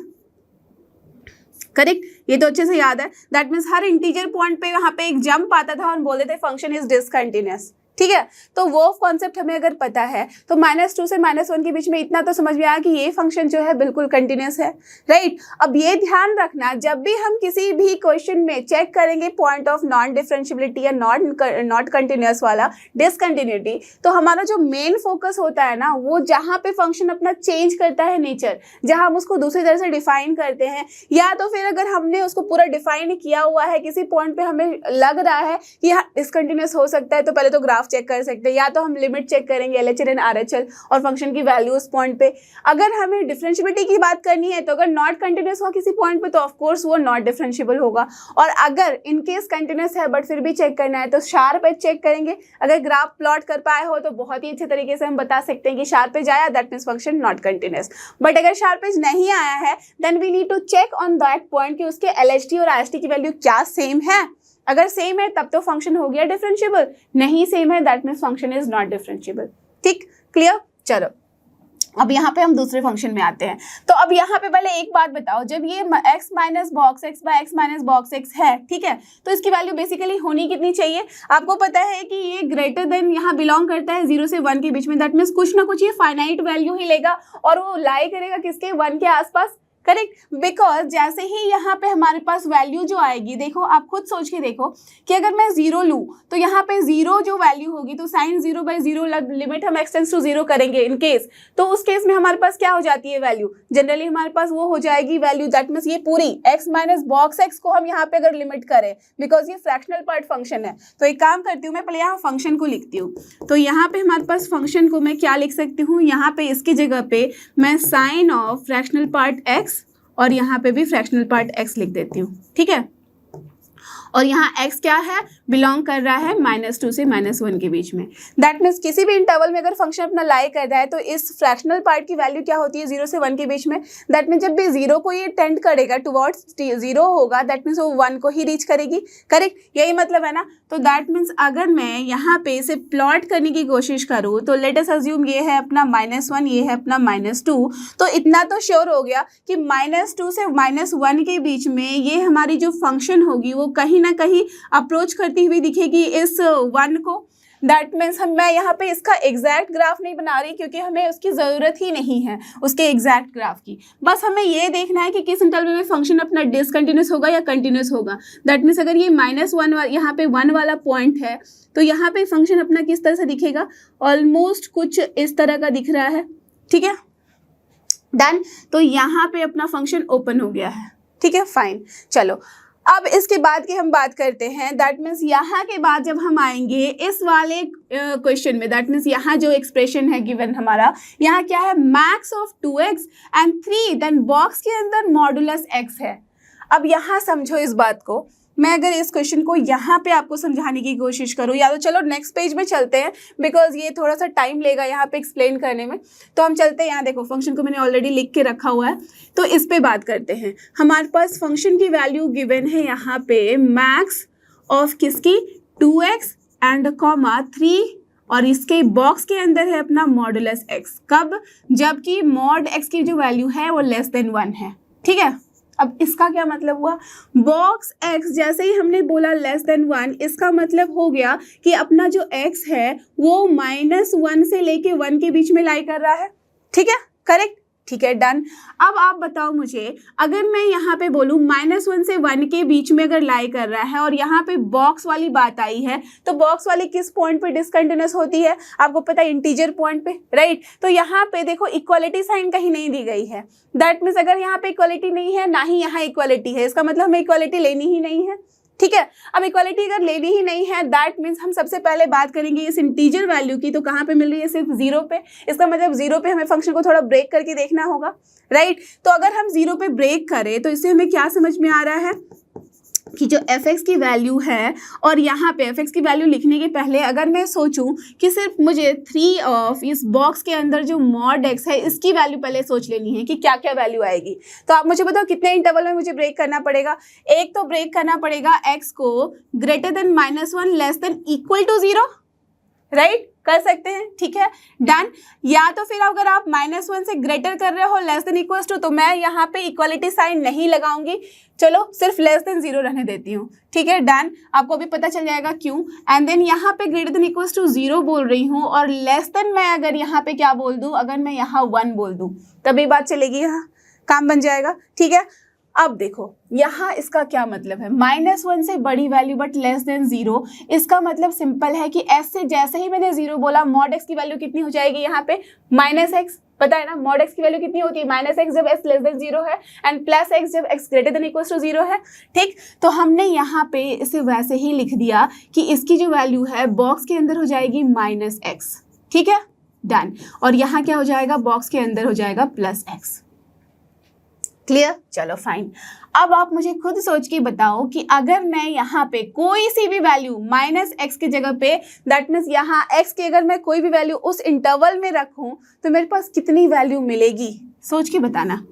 करेक्ट, ये तो अच्छे से याद है। That means her integer point पे वहां पे एक जंप आता था और बोलते थे फंक्शन इज डिसकंटिन्यूअस, ठीक है। तो वो कॉन्सेप्ट हमें अगर पता है तो -2 से -1 के बीच में इतना तो समझ में आया कि ये फंक्शन जो है बिल्कुल कंटिन्यूअस है, राइट। अब ये ध्यान रखना, जब भी हम किसी भी क्वेश्चन में चेक करेंगे पॉइंट ऑफ नॉन डिफरेंशिएबिलिटी या नॉट कंटिन्यूअस वाला डिसकंटिन्यूटी, तो हमारा जो मेन फोकस होता है ना वो जहाँ पे फंक्शन अपना चेंज करता है नेचर, जहाँ हम उसको दूसरी तरह से डिफाइन करते हैं, या तो फिर अगर हमने उसको पूरा डिफाइन किया हुआ है, किसी पॉइंट पे हमें लग रहा है कि यहाँ डिसकंटिन्यूअस हो सकता है, तो पहले तो ग्राफ चेक कर सकते हैं, या तो हम लिमिट चेक करेंगे LHL एंड RHL और फंक्शन की वैल्यू उस पॉइंट पे। अगर हमें डिफरेंशिएबिलिटी की बात करनी है तो अगर नॉट कंटिन्यूअस हुआ किसी पॉइंट पे तो ऑफ कोर्स वो नॉट डिफरेंशिएबल होगा, और अगर इन केस कंटिन्यूअस है बट फिर भी चेक करना है तो शार्प एज चेक करेंगे। अगर ग्राफ प्लॉट कर पाए हो तो बहुत ही अच्छे तरीके से हम बता सकते हैं कि शार्प एज आया, that means function not continuous. But अगर शार्प एज नहीं आया है then we need to check on that point कि उसके LHT और RHT की वैल्यू क्या सेम है। अगर सेम है तब तो फंक्शन हो गया डिफरेंशिएबल, नहीं सेम है that means function is not differentiable. ठीक, क्लियर। चलो अब यहाँ पे हम दूसरे फंक्शन में आते हैं। तो अब यहाँ पे पहले एक बात बताओ, जब ये x minus box x by x minus box x है, ठीक है, तो इसकी वैल्यू बेसिकली होनी कितनी चाहिए? आपको पता है कि ये ग्रेटर देन यहाँ बिलोंग करता है 0 से 1 के बीच में, दैट मीन्स कुछ ना कुछ ये फाइनाइट वैल्यू ही लेगा और वो लाई करेगा किसके, 1 के आसपास, करेक्ट। बिकॉज जैसे ही यहाँ पे हमारे पास वैल्यू जो आएगी, देखो आप खुद सोच के देखो कि अगर मैं 0 लूँ तो यहाँ पे 0 जो वैल्यू होगी तो साइन 0 बाई 0 लिमिट हम एक्सटेंस टू 0 करेंगे इन केस, तो उस केस में हमारे पास क्या हो जाती है वैल्यू, जनरली हमारे पास वो हो जाएगी वैल्यू, दैट मीन्स ये पूरी x माइनस बॉक्स x को हम यहाँ पे अगर लिमिट करें, बिकॉज ये फ्रैक्शनल पार्ट फंक्शन है। तो एक काम करती हूँ मैं, पहले यहाँ फंक्शन को लिखती हूँ। तो यहाँ पे हमारे पास फंक्शन को मैं क्या लिख सकती हूँ, यहाँ पे इसकी जगह पे मैं sine of fractional part x और यहाँ पे भी फ्रैक्शनल पार्ट x लिख देती हूँ, ठीक है। और यहाँ x क्या है, बिलोंग कर रहा है -2 से -1 के बीच में। दैट मीन्स किसी भी इंटरवल में अगर फंक्शन अपना लाई कर रहा है तो इस फ्रैक्शनल पार्ट की वैल्यू क्या होती है, 0 से 1 के बीच में। दैट मीन्स जब भी 0 को ये टेंड करेगा टुवर्ड्स 0 होगा, दैट मीन्स वो 1 को ही रीच करेगी, करेक्ट, यही मतलब है ना। तो दैट मीन्स अगर मैं यहाँ पे इसे प्लॉट करने की कोशिश करूँ तो लेट अस अज्यूम ये है अपना -1, ये है अपना -2, तो इतना तो श्योर हो गया कि -2 से -1 के बीच में ये हमारी जो फंक्शन होगी वो कहीं ना कहीं अप्रोच करती हुई दिखेगी इस 1 को। दैट मीन्स मैं यहाँ पे इसका एग्जैक्ट ग्राफ नहीं बना रही क्योंकि हमें उसकी ज़रूरत ही नहीं है उसके एग्जैक्ट ग्राफ की, बस हमें ये देखना है कि किस इंटरवल में फंक्शन अपना डिसकंटिन्यूस होगा या कंटिन्यूस होगा। दैट मीन्स अगर ये -1 यहाँ पे 1 वाला पॉइंट है तो यहाँ पे फंक्शन अपना किस तरह से दिखेगा, ऑलमोस्ट कुछ इस तरह का दिख रहा है, ठीक है, डन। तो यहाँ पे अपना फंक्शन ओपन हो गया है, ठीक है, फाइन। चलो अब इसके बाद की हम बात करते हैं, दैट मीन्स यहाँ के बाद जब हम आएंगे इस वाले क्वेश्चन में, दैट मीन्स यहाँ जो एक्सप्रेशन है गिवन हमारा, यहाँ क्या है, max of 2x and 3 then box के अंदर मॉडुलस x है। अब यहाँ समझो इस बात को, मैं अगर इस क्वेश्चन को यहाँ पे आपको समझाने की कोशिश करूँ, या तो चलो नेक्स्ट पेज में चलते हैं बिकॉज ये थोड़ा सा टाइम लेगा यहाँ पे एक्सप्लेन करने में, तो हम चलते हैं यहाँ, देखो फंक्शन को मैंने ऑलरेडी लिख के रखा हुआ है, तो इस पे बात करते हैं। हमारे पास फंक्शन की वैल्यू गिवन है यहाँ पे मैक्स ऑफ किसकी, 2x एंड कॉमा 3, और इसके बॉक्स के अंदर है अपना मॉडुलस x, कब, जबकि मॉड x की जो वैल्यू है वो लेस देन 1 है, ठीक है। अब इसका क्या मतलब हुआ, बॉक्स x जैसे ही हमने बोला लेस देन 1, इसका मतलब हो गया कि अपना जो x है वो -1 से लेके 1 के बीच में लाई कर रहा है, ठीक है, करेक्ट, ठीक है, डन। अब आप बताओ मुझे, अगर मैं यहाँ पे बोलूँ -1 से 1 के बीच में अगर लाई कर रहा है और यहाँ पे बॉक्स वाली बात आई है, तो बॉक्स वाली किस पॉइंट पे डिसकंटिन्यूस होती है, आपको पता है इंटीजर पॉइंट पे, राइट। तो यहाँ पे देखो इक्वालिटी साइन कहीं नहीं दी गई है, दैट मीन्स अगर यहाँ पे इक्वालिटी नहीं है ना ही यहाँ इक्वालिटी है, इसका मतलब हमें इक्वालिटी लेनी ही नहीं है, ठीक है। अब इक्वालिटी अगर लेनी ही नहीं है दैट मीन्स हम सबसे पहले बात करेंगे इस इंटीजर वैल्यू की, तो कहाँ पे मिल रही है, सिर्फ 0 पे, इसका मतलब 0 पे हमें फंक्शन को थोड़ा ब्रेक करके देखना होगा, राइट। तो अगर हम 0 पे ब्रेक करें तो इससे हमें क्या समझ में आ रहा है कि जो f(x) की वैल्यू है, और यहाँ पे f(x) की वैल्यू लिखने के पहले अगर मैं सोचूं कि सिर्फ मुझे 3 ऑफ इस बॉक्स के अंदर जो मॉड x है इसकी वैल्यू पहले सोच लेनी है कि क्या क्या वैल्यू आएगी। तो आप मुझे बताओ कितने इंटरवल में मुझे ब्रेक करना पड़ेगा। एक तो ब्रेक करना पड़ेगा x को greater than -1 less than equal to 0, right, कर सकते हैं, ठीक है, डन। या तो फिर अगर आप -1 से ग्रेटर कर रहे हो लेस देन इक्वल टू, तो मैं यहाँ पे इक्वलिटी साइन नहीं लगाऊंगी, चलो सिर्फ लेस देन 0 रहने देती हूँ, ठीक है, डन। आपको भी पता चल जाएगा क्यों। एंड देन यहाँ पे ग्रेटर देन इक्वल टू 0 बोल रही हूँ, और लेस देन मैं अगर यहाँ पे क्या बोल दूँ, अगर मैं यहाँ 1 बोल दूँ तभी बात चलेगी, यहाँ काम बन जाएगा, ठीक है। अब देखो यहाँ इसका क्या मतलब है, -1 से बड़ी वैल्यू बट लेस देन 0, इसका मतलब सिंपल है कि s से जैसे ही मैंने 0 बोला मॉड x की वैल्यू कितनी हो जाएगी यहाँ पे -x, पता है ना मॉड x की वैल्यू कितनी होती है, -x जब s लेस देन 0 है एंड +x जब x greater than equal to 0 है, ठीक। तो हमने यहाँ पे इसे वैसे ही लिख दिया कि इसकी जो वैल्यू है बॉक्स के अंदर हो जाएगी -x, ठीक है, डन। और यहाँ क्या हो जाएगा, बॉक्स के अंदर हो जाएगा +x, क्लियर, चलो फाइन। अब आप मुझे खुद सोच के बताओ कि अगर मैं यहाँ पे कोई सी भी वैल्यू -x की जगह पे, दैट मीन्स यहाँ x की अगर मैं कोई भी वैल्यू उस इंटरवल में रखूँ तो मेरे पास कितनी वैल्यू मिलेगी, सोच के बताना।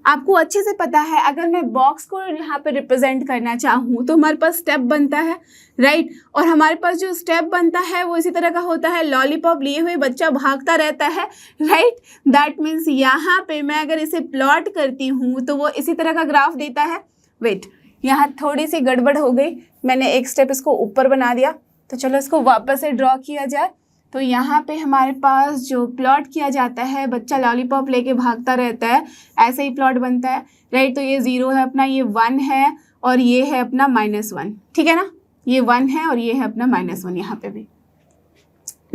आपको अच्छे से पता है अगर मैं बॉक्स को यहाँ पे रिप्रेजेंट करना चाहूँ तो हमारे पास स्टेप बनता है, राइट, और हमारे पास जो स्टेप बनता है वो इसी तरह का होता है, लॉलीपॉप लिए हुए बच्चा भागता रहता है, राइट। दैट मीन्स यहाँ पे मैं अगर इसे प्लॉट करती हूँ तो वो इसी तरह का ग्राफ देता है। वेट, यहाँ थोड़ी सी गड़बड़ हो गई, मैंने एक स्टेप इसको ऊपर बना दिया, तो चलो इसको वापस से ड्रॉ किया जाए। तो यहाँ पे हमारे पास जो प्लॉट किया जाता है, बच्चा लॉलीपॉप लेके भागता रहता है, ऐसे ही प्लॉट बनता है, राइट। तो ये 0 है अपना, ये 1 है और ये है अपना -1, ठीक है ना, ये 1 है और ये है अपना -1 यहाँ पे भी,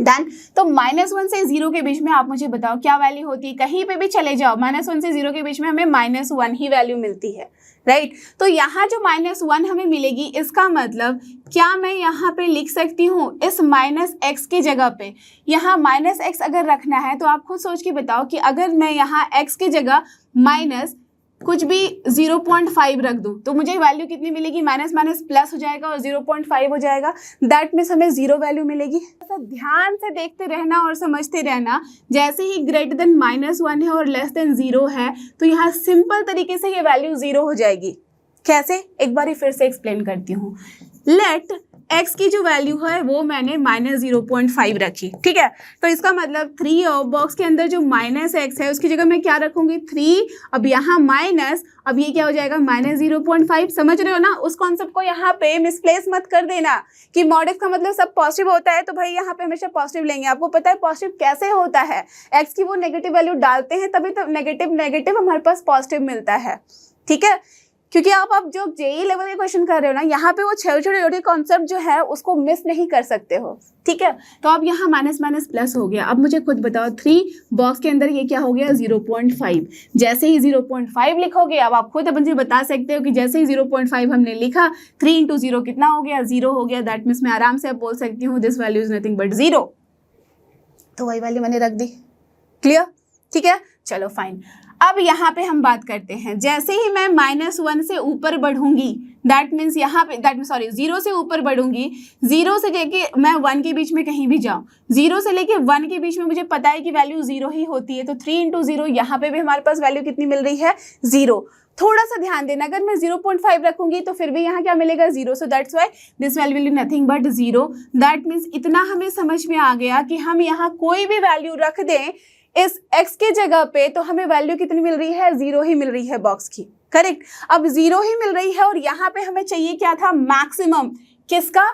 डन। तो -1 से 0 के बीच में आप मुझे बताओ क्या वैल्यू होती है, कहीं पे भी चले जाओ -1 से 0 के बीच में हमें -1 ही वैल्यू मिलती है, राइट। तो यहाँ जो -1 हमें मिलेगी, इसका मतलब क्या मैं यहाँ पे लिख सकती हूँ इस -x की जगह पे, यहाँ -x अगर रखना है तो आप खुद सोच के बताओ कि अगर मैं यहाँ x की जगह माइनस कुछ भी 0.5 रख दूँ तो मुझे वैल्यू कितनी मिलेगी, माइनस माइनस प्लस हो जाएगा और 0.5 हो जाएगा, दैट मीन्स हमें 0 वैल्यू मिलेगी। ऐसा ध्यान से देखते रहना और समझते रहना, जैसे ही ग्रेटर देन -1 है और लेस देन 0 है तो यहाँ सिंपल तरीके से ये वैल्यू 0 हो जाएगी। कैसे, एक बार फिर से एक्सप्लेन करती हूँ। लेट x की जो वैल्यू है वो मैंने -0.5 रखी, ठीक है। तो इसका मतलब 3 और बॉक्स के अंदर जो -x है उसकी जगह मैं क्या रखूंगी, 3, अब यहाँ माइनस, अब ये क्या हो जाएगा -0.5, समझ रहे हो ना। उस कॉन्सेप्ट को यहाँ पे मिसप्लेस मत कर देना कि मॉड x का मतलब सब पॉजिटिव होता है तो भाई यहाँ पे हमेशा पॉजिटिव लेंगे। आपको पता है पॉजिटिव कैसे होता है, x की वो नेगेटिव वैल्यू डालते हैं तभी तो नेगेटिव हमारे पास पॉजिटिव मिलता है, ठीक है। क्योंकि आप जो जेई लेवल के क्वेश्चन कर रहे हो ना, यहाँ पे वो छोटे कॉन्सेप्ट जो है उसको मिस नहीं कर सकते हो, ठीक है। तो अब यहाँ माइनस माइनस प्लस हो गया। अब मुझे खुद बताओ 3 बॉक्स के अंदर ये क्या हो गया 0.5। जैसे ही 0.5 लिखोगे, अब आप खुद मुझे बता सकते हो कि जैसे ही 0.5 हमने लिखा 3 × 0 कितना हो गया, 0 हो गया। दैट मीन्स मैं आराम से अब बोल सकती हूँ this value is nothing but 0। तो वही वैल्यू मैंने रख दी, क्लियर, ठीक है, चलो फाइन। अब यहाँ पे हम बात करते हैं, जैसे ही मैं -1 से ऊपर बढ़ूंगी, दैट मीन्स यहाँ पे 0 से ऊपर बढ़ूंगी, 0 से लेके मैं 1 के बीच में कहीं भी जाऊँ, 0 से लेके 1 के बीच में मुझे पता है कि वैल्यू 0 ही होती है। तो 3 × 0 यहाँ पे भी हमारे पास वैल्यू कितनी मिल रही है, 0। थोड़ा सा ध्यान देना, अगर मैं 0.5 रखूंगी तो फिर भी यहाँ क्या मिलेगा 0। सो that's why this value will be nothing but 0। That means इतना हमें समझ में आ गया कि हम यहाँ कोई भी वैल्यू रख दें इस x की जगह पे तो हमें वैल्यू कितनी मिल रही है, 0 ही मिल रही है बॉक्स की, करेक्ट। अब 0 ही मिल रही है और यहाँ पे हमें चाहिए क्या था, मैक्सिमम किसका,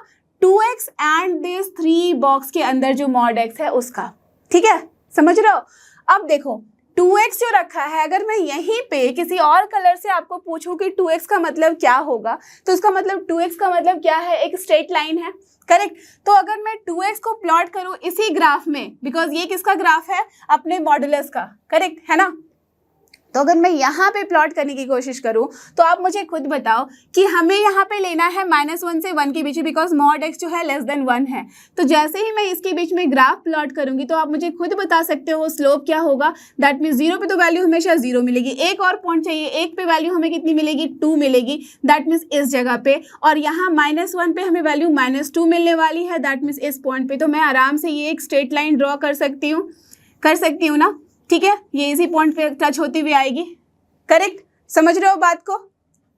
2x एंड दिस 3 बॉक्स के अंदर जो मॉड x है उसका, ठीक है, समझ रहे हो। अब देखो 2x जो रखा है, अगर मैं यहीं पे किसी और कलर से आपको पूछूं कि 2x का मतलब क्या होगा, तो इसका मतलब 2x का मतलब क्या है, एक स्ट्रेट लाइन है, करेक्ट। तो अगर मैं 2x को प्लॉट करूं इसी ग्राफ में, बिकॉज ये किसका ग्राफ है, अपने मॉडुलस का, करेक्ट है ना। तो अगर मैं यहाँ पे प्लॉट करने की कोशिश करूँ तो आप मुझे खुद बताओ कि हमें यहाँ पे लेना है -1 से 1 के बीच में, बिकॉज मॉड x जो है <1 है। तो जैसे ही मैं इसके बीच में ग्राफ प्लॉट करूंगी तो आप मुझे खुद बता सकते हो स्लोप क्या होगा। दैट मीन्स 0 पे तो वैल्यू हमेशा 0 मिलेगी, एक और पॉइंट चाहिए, 1 पे वैल्यू हमें कितनी मिलेगी, 2 मिलेगी। दैट मीन्स इस जगह पे, और यहाँ -1 पे हमें वैल्यू -2 मिलने वाली है। दैट मीन्स इस पॉइंट पे। तो मैं आराम से ये एक स्ट्रेट लाइन ड्रॉ कर सकती हूँ ना, ठीक है। ये इसी पॉइंट पे टच होती हुई आएगी, करेक्ट। समझ रहे हो बात को,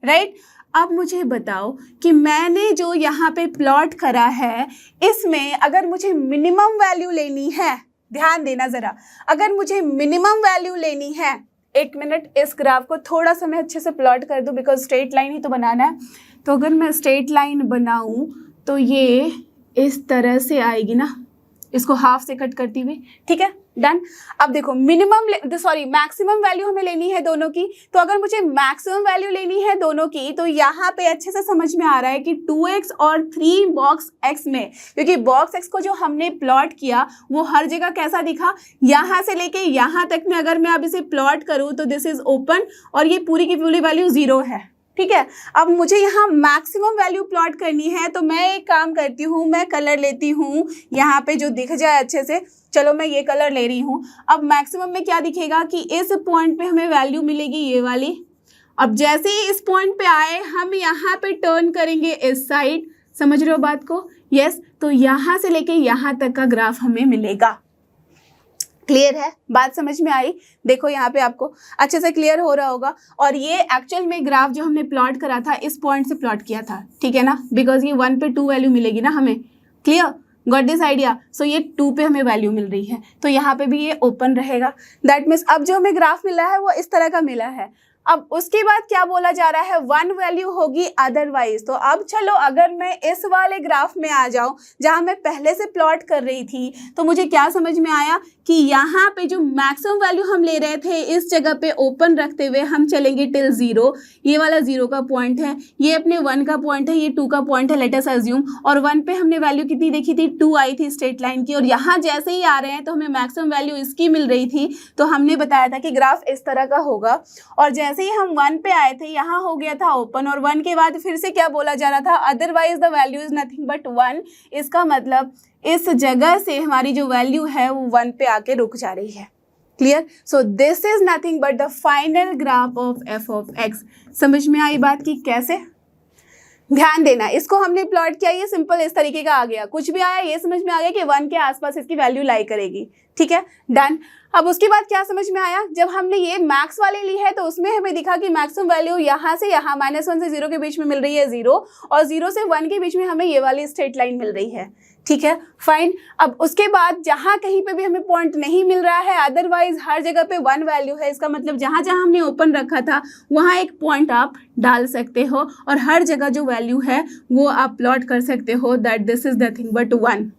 राइट। अब मुझे बताओ कि मैंने जो यहाँ पे प्लॉट करा है इसमें अगर मुझे मिनिमम वैल्यू लेनी है, ध्यान देना जरा, अगर मुझे मिनिमम वैल्यू लेनी है, एक मिनट इस ग्राफ को थोड़ा सा मैं अच्छे से प्लॉट कर दूं, बिकॉज स्ट्रेट लाइन ही तो बनाना है। तो अगर मैं स्ट्रेट लाइन बनाऊं तो ये इस तरह से आएगी ना, इसको हाफ से कट करती हुई, ठीक है, डन। अब देखो मैक्सिमम वैल्यू हमें लेनी है दोनों की। तो अगर मुझे मैक्सिमम वैल्यू लेनी है दोनों की तो यहाँ पे अच्छे से समझ में आ रहा है कि 2x और 3 बॉक्स x में, क्योंकि बॉक्स x को जो हमने प्लॉट किया वो हर जगह कैसा दिखा, यहाँ से लेके यहाँ तक में अगर मैं अब इसे प्लॉट करूँ तो दिस इज ओपन और ये पूरी की पूरी वैल्यू 0 है, ठीक है। अब मुझे यहाँ मैक्सिमम वैल्यू प्लॉट करनी है तो मैं एक काम करती हूँ, मैं कलर लेती हूँ यहाँ पे जो दिख जाए अच्छे से। चलो मैं ये कलर ले रही हूँ। अब मैक्सिमम में क्या दिखेगा कि इस पॉइंट पे हमें वैल्यू मिलेगी ये वाली। अब जैसे ही इस पॉइंट पे आए हम यहाँ पे टर्न करेंगे इस साइड, समझ रहे हो बात को, यस। तो यहाँ से लेके यहाँ तक का ग्राफ हमें मिलेगा। क्लियर है, बात समझ में आई। देखो यहाँ पे आपको अच्छे से क्लियर हो रहा होगा। और ये एक्चुअल में ग्राफ जो हमने प्लॉट करा था इस पॉइंट से प्लॉट किया था, ठीक है ना, बिकॉज ये 1 पे 2 वैल्यू मिलेगी ना हमें। Clear, got this idea. So ये 2 पे हमें वैल्यू मिल रही है तो यहाँ पे भी ये ओपन रहेगा। दैट मीन्स अब जो हमें ग्राफ मिला है वो इस तरह का मिला है। अब उसके बाद क्या बोला जा रहा है, 1 वैल्यू होगी अदरवाइज। तो अब चलो अगर मैं इस वाले ग्राफ में आ जाऊं जहां मैं पहले से प्लॉट कर रही थी तो मुझे क्या समझ में आया कि यहाँ पे जो मैक्सिमम वैल्यू हम ले रहे थे इस जगह पे ओपन रखते हुए हम चलेंगे टिल 0। ये वाला 0 का पॉइंट है, ये अपने 1 का पॉइंट है, ये 2 का पॉइंट है, लेट अस अज्यूम। और 1 पे हमने वैल्यू कितनी देखी थी, 2 आई थी स्ट्रेट लाइन की। और यहाँ जैसे ही आ रहे हैं तो हमें मैक्सिमम वैल्यू इसकी मिल रही थी। तो हमने बताया था कि ग्राफ इस तरह का होगा। और जैसे ही हम 1 पे आए थे यहाँ हो गया था ओपन, और 1 के बाद फिर से क्या बोला जा रहा था, otherwise the value is nothing but 1। इसका मतलब इस जगह से हमारी जो वैल्यू है वो 1 पे आके रुक जा रही है। Clear. So this is nothing but the final graph of F of x. समझ में आई बात की कैसे, ध्यान देना। इसको हमने प्लॉट किया, ये सिंपल इस तरीके का आ गया, कुछ भी आया ये समझ में आ गया कि 1 के आसपास इसकी वैल्यू लाई करेगी, ठीक है, डन। अब उसके बाद क्या समझ में आया, जब हमने ये मैक्स वाले ली है तो उसमें हमें दिखा कि मैक्सिमम वैल्यू यहाँ से यहाँ -1 से 0 के बीच में मिल रही है 0, और 0 से 1 के बीच में हमें ये वाली स्ट्रेट लाइन मिल रही है, ठीक है, फाइन। अब उसके बाद जहाँ कहीं पे भी हमें पॉइंट नहीं मिल रहा है, अदरवाइज हर जगह पे 1 वैल्यू है, इसका मतलब जहाँ जहाँ हमने ओपन रखा था वहाँ एक पॉइंट आप डाल सकते हो और हर जगह जो वैल्यू है वो आप प्लॉट कर सकते हो। That this is nothing but 1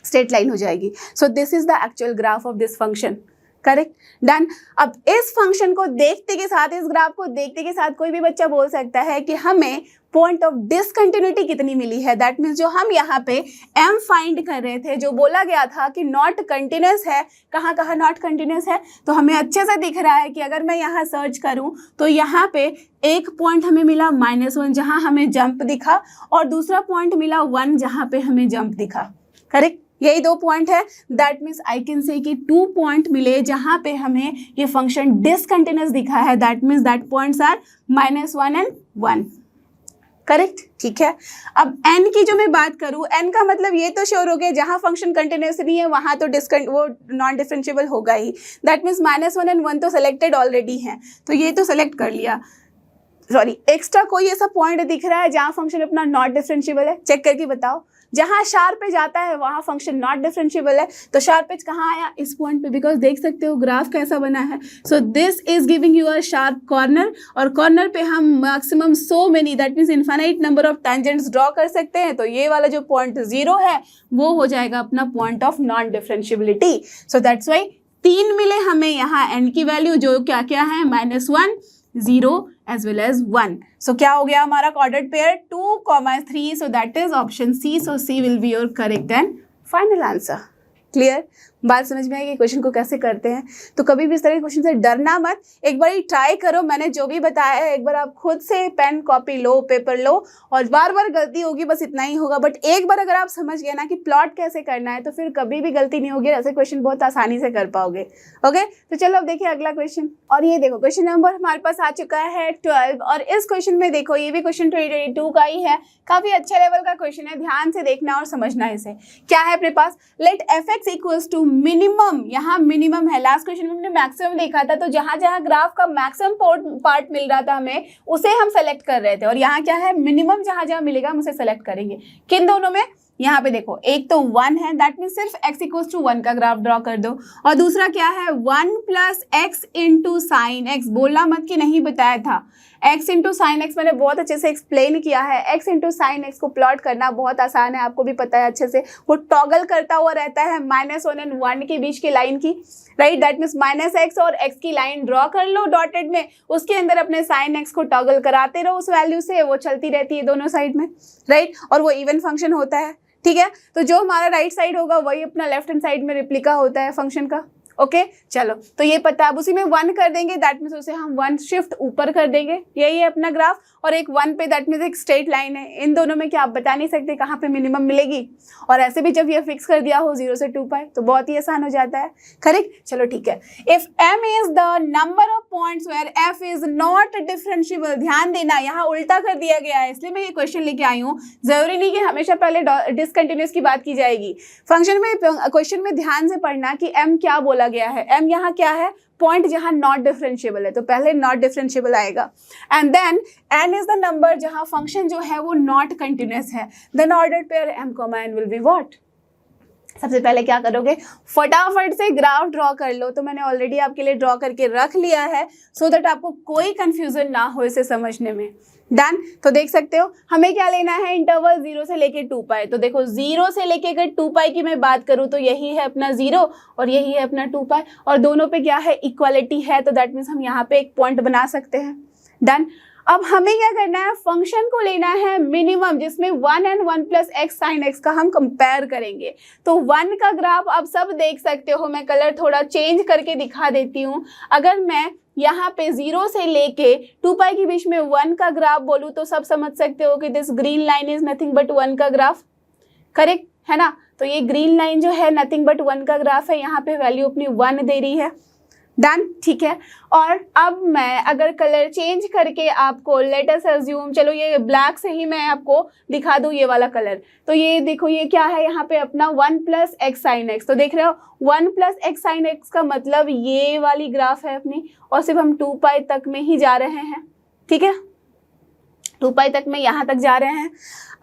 straight line हो जाएगी। सो this is the actual graph of this function, correct, done. अब इस फंक्शन को देखते के साथ, इस ग्राफ को देखते के साथ कोई भी बच्चा बोल सकता है कि हमें पॉइंट ऑफ डिसकंटिन्यूटी कितनी मिली है। दैट मीन्स जो हम यहाँ पे m फाइंड कर रहे थे, जो बोला गया था कि नॉट कंटिन्यूस है, कहाँ कहाँ नॉट कंटिन्यूस है, तो हमें अच्छे से दिख रहा है कि अगर मैं यहाँ सर्च करूँ तो यहाँ पे एक पॉइंट हमें मिला -1 जहाँ हमें जंप दिखा, और दूसरा पॉइंट मिला 1 जहाँ पे हमें जंप दिखा, करेक्ट, यही 2 पॉइंट है। That means I can say कि 2 पॉइंट मिले जहाँ पे हमें ये फंक्शन डिसकंटिन्यूस दिखा है। That means that points are -1 and 1, correct, ठीक है। अब n की जो मैं बात करूँ, n का मतलब ये तो श्योर हो गया जहाँ फंक्शन कंटिन्यूस नहीं है वहाँ तो वो नॉन डिफरेंशिएबल होगा ही। दैट मीन्स -1 एंड 1 तो सेलेक्टेड ऑलरेडी हैं, तो ये तो सेलेक्ट कर लिया। सॉरी, एक्स्ट्रा कोई ऐसा पॉइंट दिख रहा है जहाँ फंक्शन अपना नॉट डिफरेंशिएबल है, चेक करके बताओ। जहाँ शार्प पे जाता है वहाँ फंक्शन नॉट डिफरेंशिएबल है, तो शार्प एज कहाँ आया, इस पॉइंट पे, बिकॉज देख सकते हो ग्राफ कैसा बना है। So this is giving you a sharp corner, और कॉर्नर पे हम maximum so many, that means infinite number of tangents draw कर सकते हैं। तो ये वाला जो पॉइंट 0 है वो हो जाएगा अपना point of non differentiability. So that's Y 3 मिले हमें यहाँ n की वैल्यू, जो क्या क्या है, -1, 0 as well as 1. So क्या हो गया हमारा ordered pair 2, 3. So that is option C. So C will be your correct and final answer. Clear? बात समझ में आएगी क्वेश्चन को कैसे करते हैं। तो कभी भी इस तरह के क्वेश्चन से डरना मत, एक बार ट्राई करो। मैंने जो भी बताया है एक बार आप खुद से पेन कॉपी लो, पेपर लो, और बार बार गलती होगी, बस इतना ही होगा। बट एक बार अगर आप समझ गए ना कि प्लॉट कैसे करना है तो फिर कभी भी गलती नहीं होगी, ऐसे क्वेश्चन बहुत आसानी से कर पाओगे। ओके, तो चलो अब देखिए अगला क्वेश्चन। और ये देखो क्वेश्चन नंबर हमारे पास आ चुका है 12, और इस क्वेश्चन में देखो ये भी क्वेश्चन 2022 का ही है, काफी अच्छे लेवल का क्वेश्चन है, ध्यान से देखना और समझना इसे। क्या है अपने पास, let f(x) equals to minimum, यहाँ मिनिमम है। लास्ट क्वेश्चन में हमने मैक्सिमम देखा था, तो जहां जहां ग्राफ का मैक्सिमम पार्ट मिल रहा था हमें, उसे हम सेलेक्ट कर रहे थे। और यहाँ क्या है, मिनिमम जहां जहां मिलेगा हम उसे सेलेक्ट करेंगे। किन दोनों में, यहाँ पे देखो एक तो 1 है, दैट मीन सिर्फ x इक्वल्स टू 1 का ग्राफ ड्रॉ कर दो। और दूसरा क्या है, 1 plus x into sine x. बोलना मत कि नहीं बताया था, x इंटू साइन एक्स मैंने बहुत अच्छे से एक्सप्लेन किया है। x इंटू साइन एक्स को प्लॉट करना बहुत आसान है, आपको भी पता है अच्छे से। वो टॉगल करता हुआ रहता है -1 एंड 1 के बीच की लाइन की, राइट। दैट मीन्स -x और x की लाइन ड्रॉ कर लो डॉटेड में, उसके अंदर अपने साइन x को टॉगल कराते रहो उस वैल्यू से, वो चलती रहती है दोनों साइड में, राइट। और वो इवन फंक्शन होता है, ठीक है। तो जो हमारा राइट साइड होगा वही अपना लेफ्ट हैंड साइड में रिप्लिका होता है फंक्शन का। ओके, चलो तो ये पता है, अब उसी में 1 कर देंगे, दैट मीन्स उसे हम 1 शिफ्ट ऊपर कर देंगे, यही है अपना ग्राफ। और एक 1 पे, दैट मीन्स एक स्ट्रेट लाइन है। इन दोनों में क्या आप बता नहीं सकते कहाँ पे मिनिमम मिलेगी। और ऐसे भी जब ये फिक्स कर दिया हो 0 से 2 पाई तो बहुत ही आसान हो जाता है, करेक्ट। चलो ठीक है, if m is the number of points where f is not differentiable, ध्यान देना यहाँ उल्टा कर दिया गया है, इसलिए मैं ये क्वेश्चन लेके आई हूँ। जरूरी नहीं कि हमेशा पहले डिसकंटिन्यूअस की बात की जाएगी। फंक्शन में, क्वेश्चन में ध्यान से पढ़ना कि m क्या बोला गया है। m यहाँ क्या है, पॉइंट जहां नॉट डिफरेंशिएबल है, तो पहले नॉट डिफरेंशिएबल आएगा। And then n is the number जहां फंक्शन जो है वो नॉट कंटिन्यूअस है। Then ordered pair m, n will be what. सबसे पहले क्या करोगे, फटाफट से ग्राफ ड्रॉ कर लो। तो मैंने ऑलरेडी आपके लिए ड्रॉ करके रख लिया है, सो दैट आपको कोई कंफ्यूजन ना हो इसे समझने में। डन। तो देख सकते हो हमें क्या लेना है, इंटरवल 0 से लेके 2 पाई। तो देखो 0 से लेके अगर 2 पाई की मैं बात करूँ तो यही है अपना 0 और यही है अपना 2 पाई, और दोनों पे क्या है, इक्वालिटी है। तो दैट मीन्स हम यहाँ पे एक पॉइंट बना सकते हैं। डन। अब हमें क्या करना है, फंक्शन को लेना है मिनिमम, जिसमें 1 and 1 plus x sine x का हम कंपेयर करेंगे। तो 1 का ग्राफ आप सब देख सकते हो, मैं कलर थोड़ा चेंज करके दिखा देती हूँ। अगर मैं यहाँ पे 0 से लेके 2 पाई के बीच में 1 का ग्राफ बोलूँ तो सब समझ सकते हो कि this green line is nothing but 1 का ग्राफ, करेक्ट है ना। तो ये ग्रीन लाइन जो है नथिंग बट 1 का ग्राफ है, यहाँ पे वैल्यू अपनी 1 दे रही है। डन, ठीक है। और अब मैं अगर कलर चेंज करके आपको, लेट अस अज्यूम, चलो ये ब्लैक से ही मैं आपको दिखा दूँ ये वाला कलर। तो ये देखो ये क्या है, यहाँ पे अपना 1 प्लस एक्स साइन एक्स। तो देख रहे हो 1 प्लस एक्स साइन एक्स का मतलब ये वाली ग्राफ है अपनी, और सिर्फ हम 2 पाई तक में ही जा रहे हैं, ठीक है। 2 पाई तक में यहाँ तक जा रहे हैं।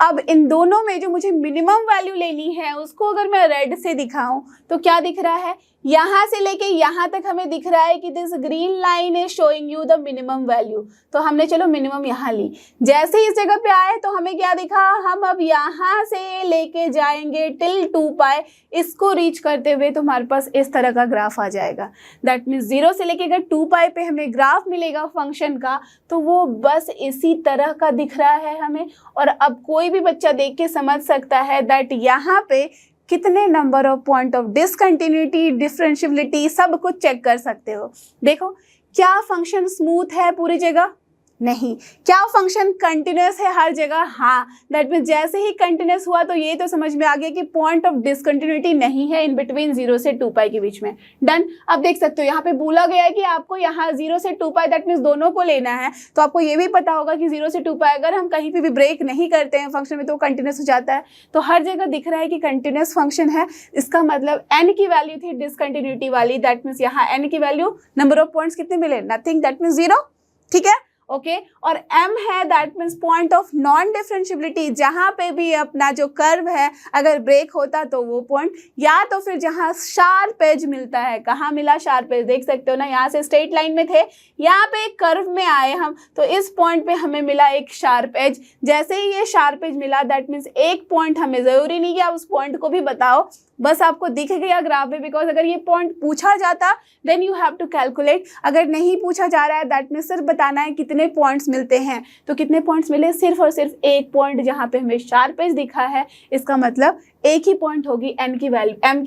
अब इन दोनों में जो मुझे मिनिमम वैल्यू लेनी है उसको अगर मैं रेड से दिखाऊं तो क्या दिख रहा है, यहाँ से लेके यहाँ तक हमें दिख रहा है कि this green line is showing you the minimum value. तो हमने चलो मिनिमम यहाँ ली, जैसे ही इस जगह पे आए तो हमें क्या दिखा, हम अब यहाँ से लेके जाएंगे टिल 2 पाई, इसको रीच करते हुए तो हमारे पास इस तरह का ग्राफ आ जाएगा। दैट मीन्स 0 से लेके अगर 2 पाई पे हमें ग्राफ मिलेगा फंक्शन का, तो वो बस इसी तरह का दिख रहा है हमें। और अब कोई भी बच्चा देख के समझ सकता है दैट यहाँ पे कितने number of point of discontinuity, differentiability सब कुछ चेक कर सकते हो। देखो क्या फंक्शन स्मूथ है पूरी जगह, नहीं। क्या फंक्शन कंटिन्यूस है हर जगह, हाँ। दैट मीन्स जैसे ही कंटिन्यूस हुआ तो ये तो समझ में आ गया कि पॉइंट ऑफ डिसकंटिन्यूटी नहीं है इन बिटवीन 0 से 2 पाई के बीच में। डन। अब देख सकते हो यहाँ पे बोला गया है कि आपको यहाँ 0 से 2 पाई, दैट मीन्स दोनों को लेना है। तो आपको ये भी पता होगा कि 0 से 2 पाई अगर हम कहीं पे भी ब्रेक नहीं करते हैं फंक्शन में तो कंटिन्यूस हो जाता है। तो हर जगह दिख रहा है कि कंटिन्यूस फंक्शन है, इसका मतलब n की वैल्यू थी डिसकंटिन्यूटी वाली। दैट मीन्स यहाँ n की वैल्यू, नंबर ऑफ पॉइंट्स कितने मिले, नथिंग, दैट मीन्स 0, ठीक है। ओके और m है that means point of non differentiability, जहाँ पे भी अपना जो कर्व है अगर ब्रेक होता तो वो पॉइंट, या तो फिर जहाँ शार्प एज मिलता है। कहाँ मिला शार्प एज, देख सकते हो ना, यहाँ से स्ट्रेट लाइन में थे, यहाँ पे एक कर्व में आए हम, तो इस पॉइंट पे हमें मिला एक शार्प एज। जैसे ही ये शार्प एज मिला दैट मीन्स एक पॉइंट, हमें ज़रूरी नहीं कि आप उस पॉइंट को भी बताओ, बस आपको दिख गया ग्राफ में, बिकॉज अगर ये पॉइंट पूछा जाता then you have to calculate. अगर नहीं पूछा जा रहा है दैट में सिर्फ बताना है कितने पॉइंट्स मिलते हैं। तो कितने पॉइंट्स मिले, सिर्फ और सिर्फ एक पॉइंट जहाँ पे हमें शार्प एज दिखा है, इसका मतलब एक ही पॉइंट होगी m की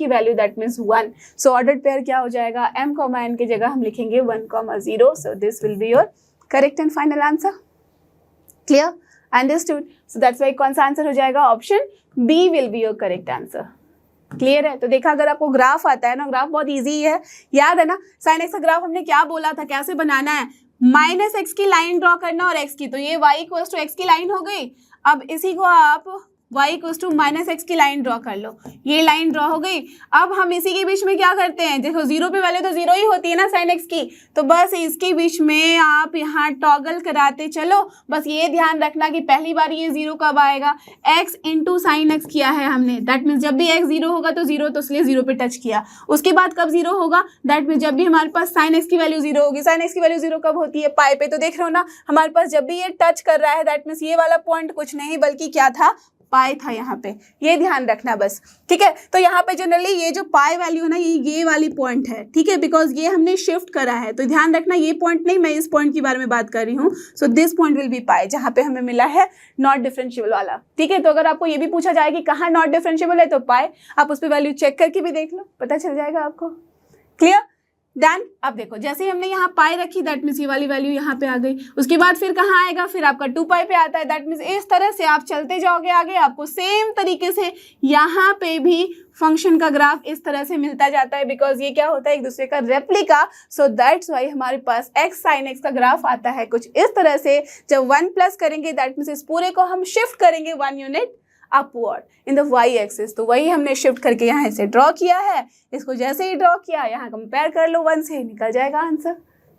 value that means 1। So ordered pair क्या हो जाएगा, m, n की जगह हम लिखेंगे 1, 0। So this will be your correct and final answer. Clear, understood. So that's why कौन सा आंसर हो जाएगा, option B will be your correct answer. Clear है। तो देखा, अगर आपको ग्राफ आता है ना, ग्राफ बहुत इजी है, याद है ना, साइन एक्स का ग्राफ हमने क्या बोला था, कैसे बनाना है, -x की लाइन ड्रॉ करना और x की, तो ये y इक्वल्स टू x की लाइन हो गई। अब इसी को आप y इक्वल्स टू -x की लाइन ड्रॉ कर लो, ये लाइन ड्रॉ हो गई। अब हम इसी के बीच में क्या करते हैं, देखो जीरो पे वैल्यू तो जीरो ही होती है ना साइन एक्स की, तो बस इसके बीच में आप यहाँ टॉगल कराते चलो। बस ये ध्यान रखना कि पहली बार ये जीरो कब आएगा, x इंटू साइन एक्स किया है हमने, दैट मीन्स जब भी x जीरो होगा तो जीरो, तो इसलिए जीरो पे टच किया। उसके बाद कब जीरो होगा, दैट मीन्स जब भी हमारे पास साइन एक्स की वैल्यू जीरो होगी। साइन एक्स की वैल्यू जीरो कब होती है, पाई पे। तो देख रहे हो ना, हमारे पास जब भी ये टच कर रहा है दैट मीन्स ये वाला पॉइंट कुछ नहीं बल्कि क्या था, पाई था यहाँ पे, ये ध्यान रखना बस, ठीक है। तो यहाँ पे जनरली ये जो पाई वैल्यू है ना, ये वाली पॉइंट है, ठीक है, बिकॉज ये हमने शिफ्ट करा है, तो ध्यान रखना ये पॉइंट नहीं, मैं इस पॉइंट के बारे में बात कर रही हूँ। So this point will be pi, जहाँ पे हमें मिला है नॉट डिफरेंशिएबल वाला, ठीक है। तो अगर आपको ये भी पूछा जाए कि कहाँ नॉट डिफरेंशिएबल है, तो पाई, आप उस पर वैल्यू चेक करके भी देख लो, पता चल जाएगा आपको। क्लियर, देन अब देखो, जैसे ही हमने यहाँ पाई रखी दैट मीन्स ये वाली वैल्यू यहाँ पे आ गई। उसके बाद फिर कहाँ आएगा, फिर आपका 2 पाई पे आता है, दैट मीन्स इस तरह से आप चलते जाओगे आगे, आपको सेम तरीके से यहाँ पे भी फंक्शन का ग्राफ इस तरह से मिलता जाता है, बिकॉज ये क्या होता है, एक दूसरे का रेप्लिका। सो दैट्स वाई हमारे पास x साइन एक्स का ग्राफ आता है कुछ इस तरह से। जब 1 प्लस करेंगे दैट मीन्स इस पूरे को हम शिफ्ट करेंगे 1 unit upward in the y axis, तो वही हमने शिफ्ट करके यहाँ से ड्रॉ किया है। इसको जैसे ही ड्रॉ किया, यहाँ कंपेयर कर लो 1 से, निकल जाएगा आंसर।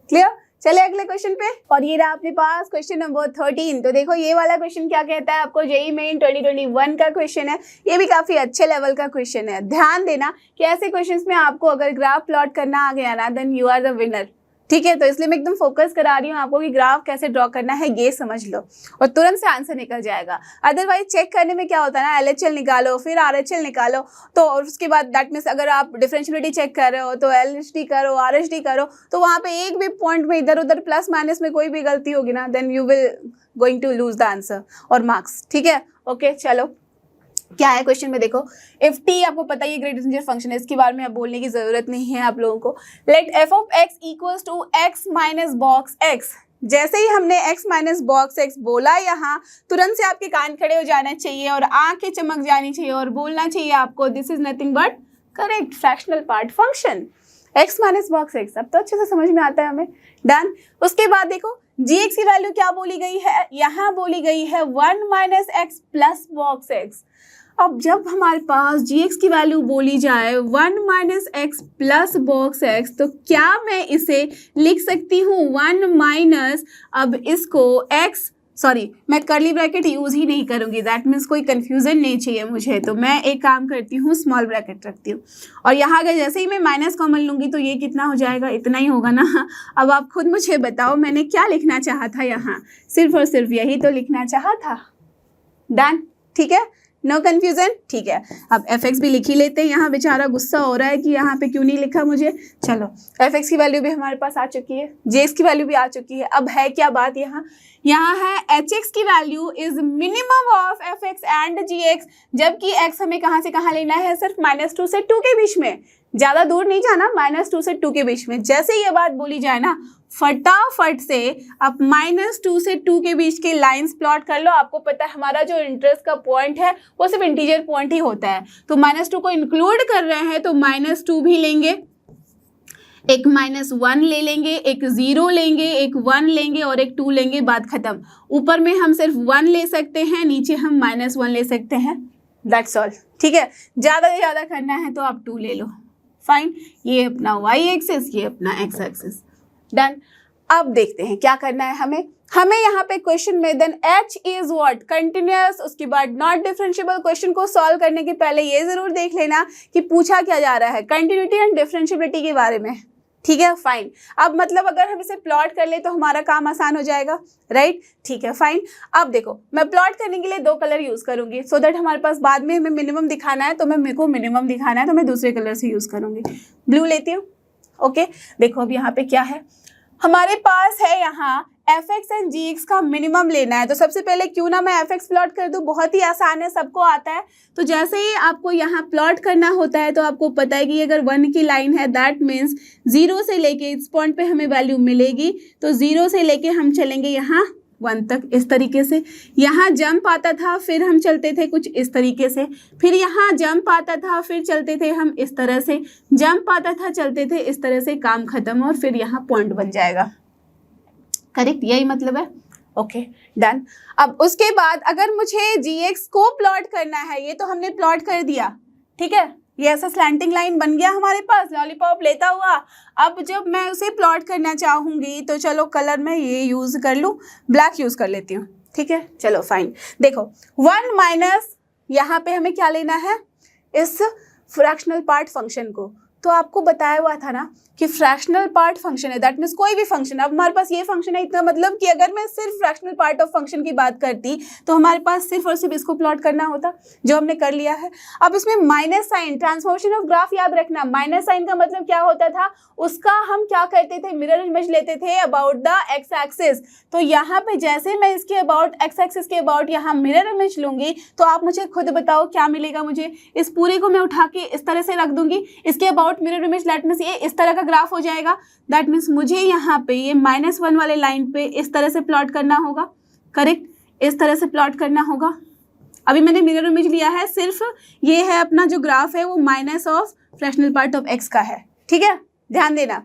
क्लियर, चले अगले क्वेश्चन पे। और ये रहा अपने पास क्वेश्चन नंबर 13। तो देखो ये वाला क्वेश्चन क्या कहता है आपको, जेईई मेन 2021 का क्वेश्चन है। ये भी काफी अच्छे लेवल का क्वेश्चन है। ध्यान देना कि ऐसे क्वेश्चन में आपको अगर ग्राफ प्लॉट करना आ गया ना, then you are the winner, ठीक है। तो इसलिए मैं एकदम फोकस करा रही हूँ आपको कि ग्राफ कैसे ड्रॉ करना है, ये समझ लो और तुरंत से आंसर निकल जाएगा। अदरवाइज चेक करने में क्या होता है ना, LHL निकालो फिर RHL निकालो, तो और उसके बाद दैट मीन्स अगर आप डिफरेंशियबिलिटी चेक कर रहे हो तो LHD करो, RHD करो, तो वहाँ पे एक भी पॉइंट में इधर उधर प्लस माइनस में कोई भी गलती होगी ना, then you will going to lose the answer और मार्क्स, ठीक है। ओके, चलो क्या है क्वेश्चन में देखो, इफ t आपको पता ही है ग्रेटेस्ट इंटीजर फंक्शन है, इसके बारे में अब बोलने की जरूरत नहीं है आप लोगों को। Let f of x equals to x minus box x। जैसे ही हमने x माइनस बॉक्स x बोला, यहाँ तुरंत से आपके कान खड़े हो जाना चाहिए और आंखें चमक जानी चाहिए और बोलना चाहिए आपको this is nothing but correct fractional part function x minus box x। अब तो अच्छे से समझ में आता है हमें। डन। उसके बाद देखो gx की वैल्यू क्या बोली गई है, यहाँ बोली गई है 1 minus x plus box x। अब जब हमारे पास gx की वैल्यू बोली जाए 1 minus x plus box x, तो क्या मैं इसे लिख सकती हूँ 1 माइनस, अब इसको x, सॉरी मैं कर्ली ब्रैकेट यूज ही नहीं करूँगी, दैट मीन्स कोई कन्फ्यूजन नहीं चाहिए मुझे, तो मैं एक काम करती हूँ स्मॉल ब्रैकेट रखती हूँ और यहाँ अगर जैसे ही मैं माइनस कॉमन लूँगी तो ये कितना हो जाएगा, इतना ही होगा ना। अब आप खुद मुझे बताओ मैंने क्या लिखना चाहा था, यहाँ सिर्फ और सिर्फ यही तो लिखना चाहा था। डन, ठीक है, नो कंफ्यूजन, ठीक है। अब fx भी लिख ही लेते हैं, यहाँ बेचारा गुस्सा हो रहा है कि यहाँ पे क्यों नहीं लिखा मुझे। चलो fx की वैल्यू भी हमारे पास आ चुकी है, jx की वैल्यू भी आ चुकी है। अब है क्या बात, यहाँ है hx की value is minimum of fx and gx, जबकि x हमें कहाँ से कहाँ लेना है, सिर्फ -2 से 2 के बीच में, ज़्यादा दूर नहीं जाना, -2 से 2 के बीच में। जैसे ये बात बोली जाए ना, फटाफट से आप -2 से 2 के बीच के लाइंस प्लॉट कर लो। आपको पता है हमारा जो इंटरेस्ट का पॉइंट है वो सिर्फ इंटीजर पॉइंट ही होता है, तो -2 को इंक्लूड कर रहे हैं तो -2 भी लेंगे, एक -1 ले लेंगे, एक 0 लेंगे, एक 1 लेंगे और एक 2 लेंगे, बात खत्म। ऊपर में हम सिर्फ 1 ले सकते हैं, नीचे हम -1 ले सकते हैं, दैट्स ऑल, ठीक है। ज़्यादा से ज़्यादा करना है तो आप 2 ले लो, फाइन। ये अपना y एक्सिस, ये अपना x एक्सिस, डन। अब देखते हैं क्या करना है हमें यहाँ पे क्वेश्चन में then h is what, continuous, उसके बाद नॉट डिफरेंशिएबल। क्वेश्चन को सॉल्व करने के पहले ये जरूर देख लेना कि पूछा क्या जा रहा है, कंटिन्यूटी एंड डिफरेंशिएबिलिटी के बारे में, ठीक है फाइन। अब मतलब अगर हम इसे प्लॉट कर ले तो हमारा काम आसान हो जाएगा, राइट? ठीक है फाइन। अब देखो मैं प्लॉट करने के लिए 2 कलर यूज करूंगी सो दैट हमारे पास बाद में हमें मिनिमम दिखाना है, तो मेरे को मिनिमम दिखाना है तो मैं दूसरे कलर से यूज करूंगी। ब्लू लेती हूँ। ओके देखो अब यहाँ पे क्या है, हमारे पास है यहाँ fx एंड gx का मिनिमम लेना है। तो सबसे पहले क्यों ना मैं fx प्लॉट कर दूं, बहुत ही आसान है, सबको आता है। तो जैसे ही आपको यहाँ प्लॉट करना होता है तो आपको पता है कि अगर 1 की लाइन है दैट मीन्स 0 से लेके इस पॉइंट पे हमें वैल्यू मिलेगी, तो 0 से लेके हम चलेंगे यहाँ 1 तक इस तरीके से। यहाँ जंप आता था फिर हम चलते थे कुछ इस तरीके से, फिर यहाँ जंप आता था फिर चलते थे हम इस तरह से, जंप आता था चलते थे इस तरह से, काम खत्म और फिर यहाँ पॉइंट बन जाएगा। करेक्ट, यही मतलब है। Okay done. अब उसके बाद अगर मुझे gx को प्लॉट करना है, ये तो हमने प्लॉट कर दिया, ठीक है, ये ऐसा स्लैंटिंग लाइन बन गया हमारे पास लॉलीपॉप लेता हुआ। अब जब मैं उसे प्लॉट करना चाहूंगी तो चलो कलर मैं ये यूज कर लूँ, ब्लैक यूज कर लेती हूँ, ठीक है। चलो फाइन। देखो 1 माइनस यहाँ पे हमें क्या लेना है, इस फ्रैक्शनल पार्ट फंक्शन को। तो आपको बताया हुआ था ना कि फ्रैक्शनल पार्ट फंक्शन है, दैट मीन्स कोई भी फंक्शन। अब हमारे पास ये फंक्शन है, इतना मतलब कि अगर मैं सिर्फ फ्रैक्शनल पार्ट ऑफ फंक्शन की बात करती तो हमारे पास सिर्फ और सिर्फ इसको प्लॉट करना होता, जो हमने कर लिया है। अब इसमें minus sign, transformation of graph याद रखना, माइनस साइन का मतलब क्या होता था, उसका हम क्या करते थे, मिरर इमेज लेते थे अबाउट द एक्स एक्सिस। तो यहाँ पे जैसे मैं इसके अबाउट एक्स एक्सिस के अबाउट यहाँ मिरर इमेज लूंगी तो आप मुझे खुद बताओ क्या मिलेगा मुझे। इस पूरे को मैं उठा के इस तरह से रख दूंगी, इसके about mirror image that means ये इस तरह का ग्राफ हो जाएगा। दैट मीन्स मुझे यहाँ पे ये -1 वाले लाइन पे इस तरह से प्लॉट करना होगा, करेक्ट, इस तरह से प्लॉट करना होगा। अभी मैंने मिरर इमेज लिया है, सिर्फ ये है अपना जो ग्राफ है वो minus of fractional part of x का है, ठीक है, ध्यान देना।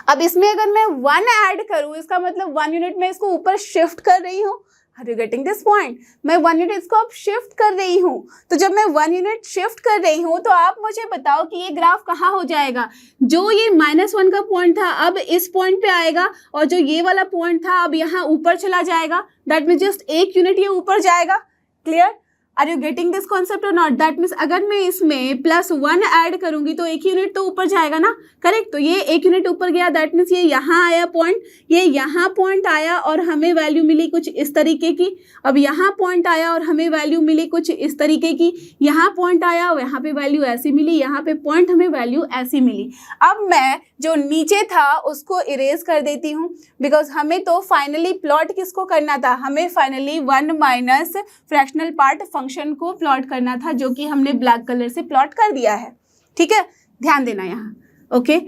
अब इसमें अगर मैं 1 ऐड करूँ, इसका मतलब 1 यूनिट में इसको ऊपर शिफ्ट कर रही हूँ। Are you getting this point? मैं 1 यूनिट इसको अब शिफ्ट कर रही हूँ। तो जब मैं 1 यूनिट शिफ्ट कर रही हूँ तो आप मुझे बताओ कि ये ग्राफ कहाँ हो जाएगा। जो ये -1 का पॉइंट था अब इस पॉइंट पे आएगा, और जो ये वाला पॉइंट था अब यहाँ ऊपर चला जाएगा। दैट मीन्स जस्ट 1 यूनिट ये ऊपर जाएगा। Clear? Are you getting this concept और नॉट? दैट मीन्स अगर मैं इसमें +1 ऐड करूंगी तो 1 यूनिट तो ऊपर जाएगा ना, करेक्ट। तो ये 1 यूनिट ऊपर गया, दैट मीन्स ये यहाँ आया पॉइंट, ये यहाँ पॉइंट आया और हमें वैल्यू मिली कुछ इस तरीके की। अब यहाँ पॉइंट आया और हमें वैल्यू मिली कुछ इस तरीके की, यहाँ पॉइंट आया और यहाँ पे वैल्यू ऐसी मिली, यहाँ पे पॉइंट हमें वैल्यू ऐसी मिली। अब मैं जो नीचे था उसको इरेज कर देती हूँ, बिकॉज हमें तो फाइनली प्लॉट किसको करना था, हमें finally 1 minus fractional part function को प्लॉट करना था, जो कि हमने ब्लैक कलर से प्लॉट कर दिया है, ठीक है, ध्यान देना यहाँ। ओके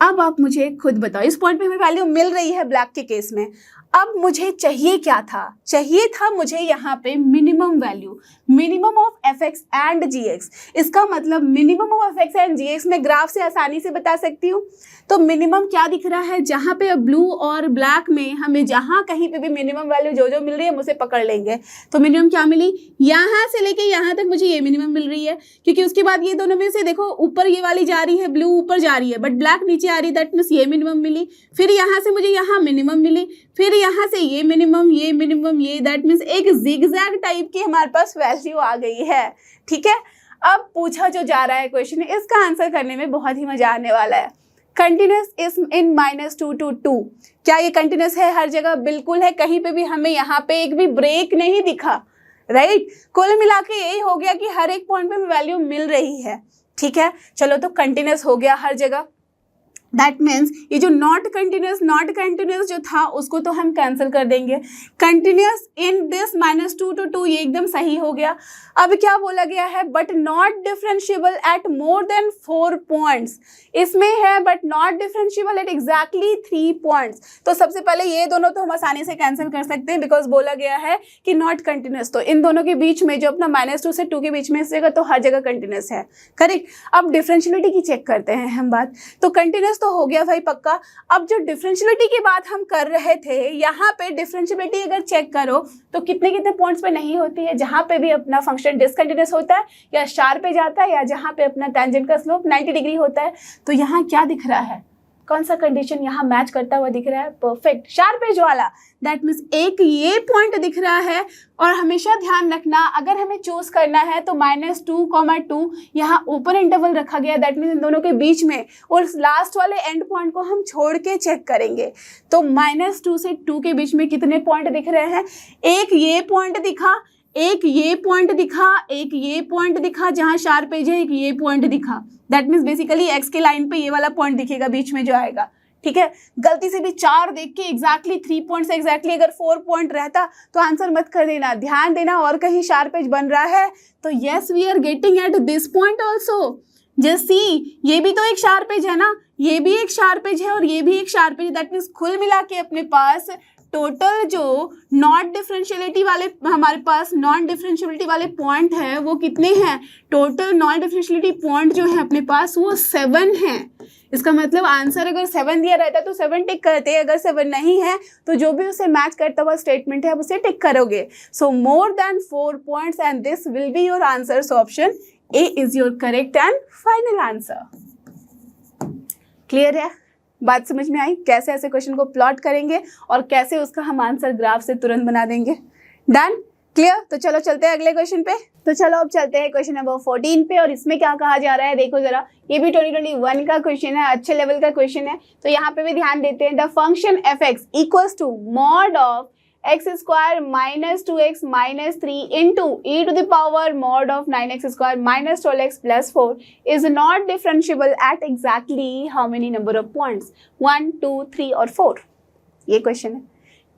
अब आप मुझे खुद बताओ, इस पॉइंट पे हमें वैल्यू मिल रही है ब्लैक के केस में। अब मुझे चाहिए क्या था, चाहिए था मुझे यहाँ पे minimum value, minimum of fx and gx। इसका मतलब minimum of fx and gx मैं ग्राफ से आसानी से बता सकती हूँ। तो मिनिमम क्या दिख रहा है, जहाँ पे ब्लू और ब्लैक में हमें जहाँ कहीं पे भी मिनिमम वैल्यू जो जो मिल रही है हम उसे पकड़ लेंगे। तो मिनिमम क्या मिली, यहाँ से लेके यहाँ तक मुझे ये मिनिमम मिल रही है, क्योंकि उसके बाद ये दोनों में से देखो ऊपर ये वाली जा रही है, ब्लू ऊपर जा रही है बट ब्लैक नीचे आ रही है, दैट मीन्स ये मिनिमम मिली। फिर यहाँ से मुझे यहाँ मिनिमम मिली, फिर यहाँ से ये मिनिमम, ये मिनिमम, ये, दैट मीन्स एक जिगजैग टाइप की हमारे पास वैल्यू आ गई है, ठीक है। अब पूछा जो जा रहा है क्वेश्चन, इसका आंसर करने में बहुत ही मजा आने वाला है। कंटिन्यूस इज इन -2 to 2, क्या ये कंटिन्यूस है हर जगह? बिल्कुल है, कहीं पे भी हमें यहाँ पे एक भी ब्रेक नहीं दिखा, राइट। कुल मिला के यही हो गया कि हर एक पॉइंट पे वैल्यू मिल रही है, ठीक है। चलो तो कंटिन्यूस हो गया हर जगह। दैट मीन्स ये जो नॉट कंटिन्यूस जो था उसको तो हम कैंसिल कर देंगे। कंटिन्यूस इन दिस -2 to 2 ये एकदम सही हो गया। अब क्या बोला गया है, but not differentiable eight more than 4 points. इसमें है but not differentiable at exactly 3 points. तो सबसे पहले ये दोनों तो हम आसानी से कैंसिल कर सकते हैं, बिकॉज बोला गया है कि नॉट कंटिन्यूस। तो इन दोनों के बीच में जो अपना -2 से 2 के बीच में इस जगह तो हर जगह कंटिन्यूस है, करेक्ट। अब डिफरेंशियलिटी की चेक करते हैं हम बात। तो कंटिन्यूस तो हो गया भाई पक्का। अब जो डिफरेंशियलिटी की बात हम कर रहे थे, यहाँ पे डिफरेंशियलिटी अगर चेक करो तो कितने कितने पॉइंट्स पे नहीं होती है, जहाँ पे भी अपना फंक्शन डिसकंटिन्यूस होता है या शार्प पे जाता है, या जहाँ पे अपना टेंजेंट का स्लोप 90 डिग्री होता है। तो यहाँ क्या दिख रहा है, कौन सा कंडीशन यहाँ मैच करता हुआ दिख रहा है? परफेक्ट, शार्प एज वाला। दैट मीन्स एक ये पॉइंट दिख रहा है, और हमेशा ध्यान रखना अगर हमें चूज करना है तो -2, यहाँ ओपन इंटरवल रखा गया, दैट मीन्स इन दोनों के बीच में, और लास्ट वाले एंड पॉइंट को हम छोड़ के चेक करेंगे। तो -2 से 2 के बीच में कितने पॉइंट दिख रहे हैं? एक ये पॉइंट दिखा, एक ये पॉइंट दिखा, एक ये पॉइंट दिखा जहां शार्प एज है, एक ये पॉइंट दिखा। दैट मीन्स बेसिकली एक्स के लाइन पे ये वाला पॉइंट दिखेगा बीच में जो आएगा, ठीक है। गलती से भी 4 देख के एग्जैक्टली 3 पॉइंट से एग्जैक्टली अगर 4 पॉइंट रहता तो आंसर मत कर देना, ध्यान देना और कहीं शार्प एज बन रहा है तो yes we are getting at this point also. Just see, ये भी तो एक शार्प एज है ना, ये भी एक शार्प एज है और ये भी एक शार्प एज। दैट मीन्स कुल मिला के अपने पास टोटल जो नॉन डिफरेंशियलिटी वाले हमारे पास नॉन डिफरेंशियलिटी वाले पॉइंट है वो कितने हैं? टोटल नॉन डिफरेंशियलिटी पॉइंट जो है अपने पास वो 7 हैं। इसका मतलब आंसर अगर 7 दिया रहता तो 7 टिक करते, अगर 7 नहीं है तो जो भी उसे मैच करता हुआ स्टेटमेंट है आप उसे टिक करोगे। So more than 4 points and this will be your answer. So option A is your correct and final answer. Clear है? बात समझ में आई? कैसे ऐसे क्वेश्चन को प्लॉट करेंगे और कैसे उसका हम आंसर ग्राफ से तुरंत बना देंगे। डन? क्लियर? तो चलो चलते हैं अगले क्वेश्चन पे। तो चलो अब चलते हैं क्वेश्चन नंबर 14 पे, और इसमें क्या कहा जा रहा है देखो जरा। ये भी 2021 का क्वेश्चन है, अच्छे लेवल का क्वेश्चन है, तो यहाँ पे भी ध्यान देते हैं। The function f(x) equals to mod of x square minus 2x minus 3 into e to the power mod of 9x square minus 12x plus 4 is not differentiable at exactly how many number of points? 1, 2, 3 और 4। ये question है।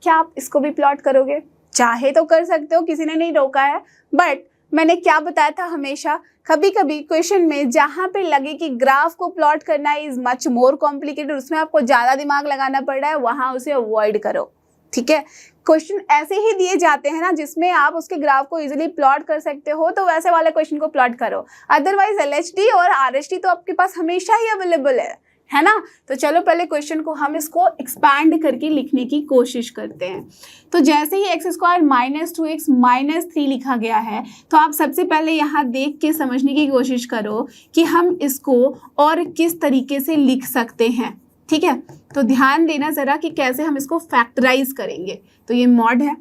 क्या आप इसको भी plot करोगे? चाहे तो कर सकते हो, किसी ने नहीं रोका है, बट मैंने क्या बताया था हमेशा, कभी कभी क्वेश्चन में जहाँ पे लगे कि ग्राफ को प्लॉट करना इज मच मोर कॉम्प्लिकेटेड, उसमें आपको ज़्यादा दिमाग लगाना पड़ रहा है, वहाँ उसे अवॉइड करो। ठीक है, क्वेश्चन ऐसे ही दिए जाते हैं ना जिसमें आप उसके ग्राफ को इजीली प्लॉट कर सकते हो, तो वैसे वाले क्वेश्चन को प्लॉट करो। अदरवाइज LHD और RHD तो आपके पास हमेशा ही अवेलेबल है ना। तो चलो पहले क्वेश्चन को हम इसको एक्सपैंड करके लिखने की कोशिश करते हैं। तो जैसे ही x square minus 2x minus 3 लिखा गया है, तो आप सबसे पहले यहाँ देख के समझने की कोशिश करो कि हम इसको और किस तरीके से लिख सकते हैं। ठीक है, तो ध्यान देना ज़रा कि कैसे हम इसको फैक्टराइज करेंगे। तो ये मॉड है,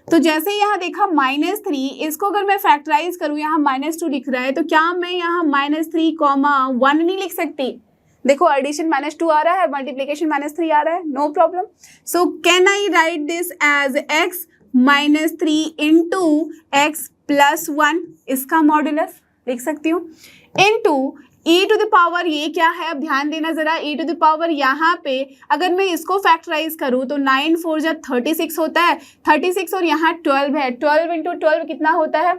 तो जैसे यहाँ देखा -3, इसको अगर मैं फैक्टराइज करूँ, यहाँ -2 लिख रहा है, तो क्या मैं यहाँ -3, 1 नहीं लिख सकती? देखो एडिशन -2 आ रहा है, मल्टीप्लीकेशन -3 आ रहा है, no problem. So can I write this as x -3 into x plus 1, इसका मॉडुलस लिख सकती हूँ, into e to the power, ये क्या है अब ध्यान देना जरा, e टू द पावर यहाँ पे अगर मैं इसको फैक्टराइज करूँ तो 9 4 जा 36 होता है, 36 और यहाँ 12 है, 12 इंटू 12 कितना होता है,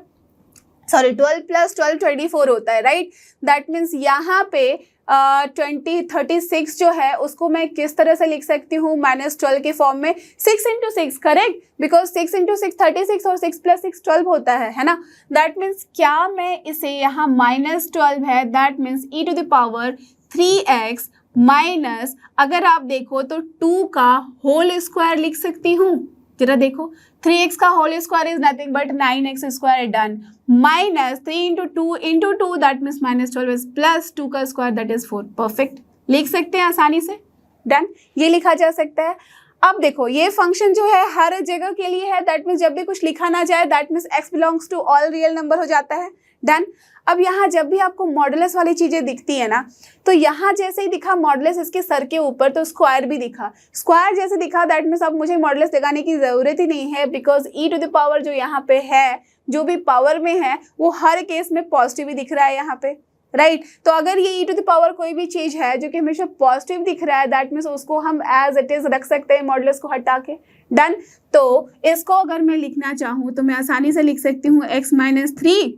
सॉरी 12 प्लस 12 24 होता है, राइट। दैट मीन्स यहाँ पे 36 जो है उसको मैं किस तरह से लिख सकती हूँ, -12 के फॉर्म में, 6 इंटू 6, करेक्ट, बिकॉज 6 इंटू 6 36 और 6 प्लस 6 12 होता है ना। दैट मीन्स क्या मैं इसे यहाँ -12 है, that means e to the power 3x minus, अगर आप देखो तो 2 का होल स्क्वायर लिख सकती हूँ। जरा देखो 3x का whole square is nothing but 9x square, done, minus 3 into 2 that means -12 plus 2 का स्क्वायर दैट इज 4, परफेक्ट, लिख सकते हैं आसानी से, डन, ये लिखा जा सकता है। अब देखो ये फंक्शन जो है हर जगह के लिए है, दैट मीन्स जब भी कुछ लिखा ना जाए that means x belongs to all real number हो जाता है, डन। अब यहाँ जब भी आपको मॉडुलस वाली चीज़ें दिखती है ना, तो यहाँ जैसे ही दिखा मॉडुलस इसके सर के ऊपर, तो स्क्वायर भी दिखा, स्क्वायर जैसे दिखा दैट मीन्स अब मुझे मॉडुलस लगाने की ज़रूरत ही नहीं है, because e to the power जो यहाँ पे है, जो भी पावर में है वो हर केस में पॉजिटिव ही दिख रहा है यहाँ पे, राइट। तो अगर ये e टू द पावर कोई भी चीज़ है जो कि हमेशा पॉजिटिव दिख रहा है, दैट मीन्स उसको हम एज इट इज़ रख सकते हैं मॉडुलस को हटा के, डन। तो इसको अगर मैं लिखना चाहूँ तो मैं आसानी से लिख सकती हूँ x -3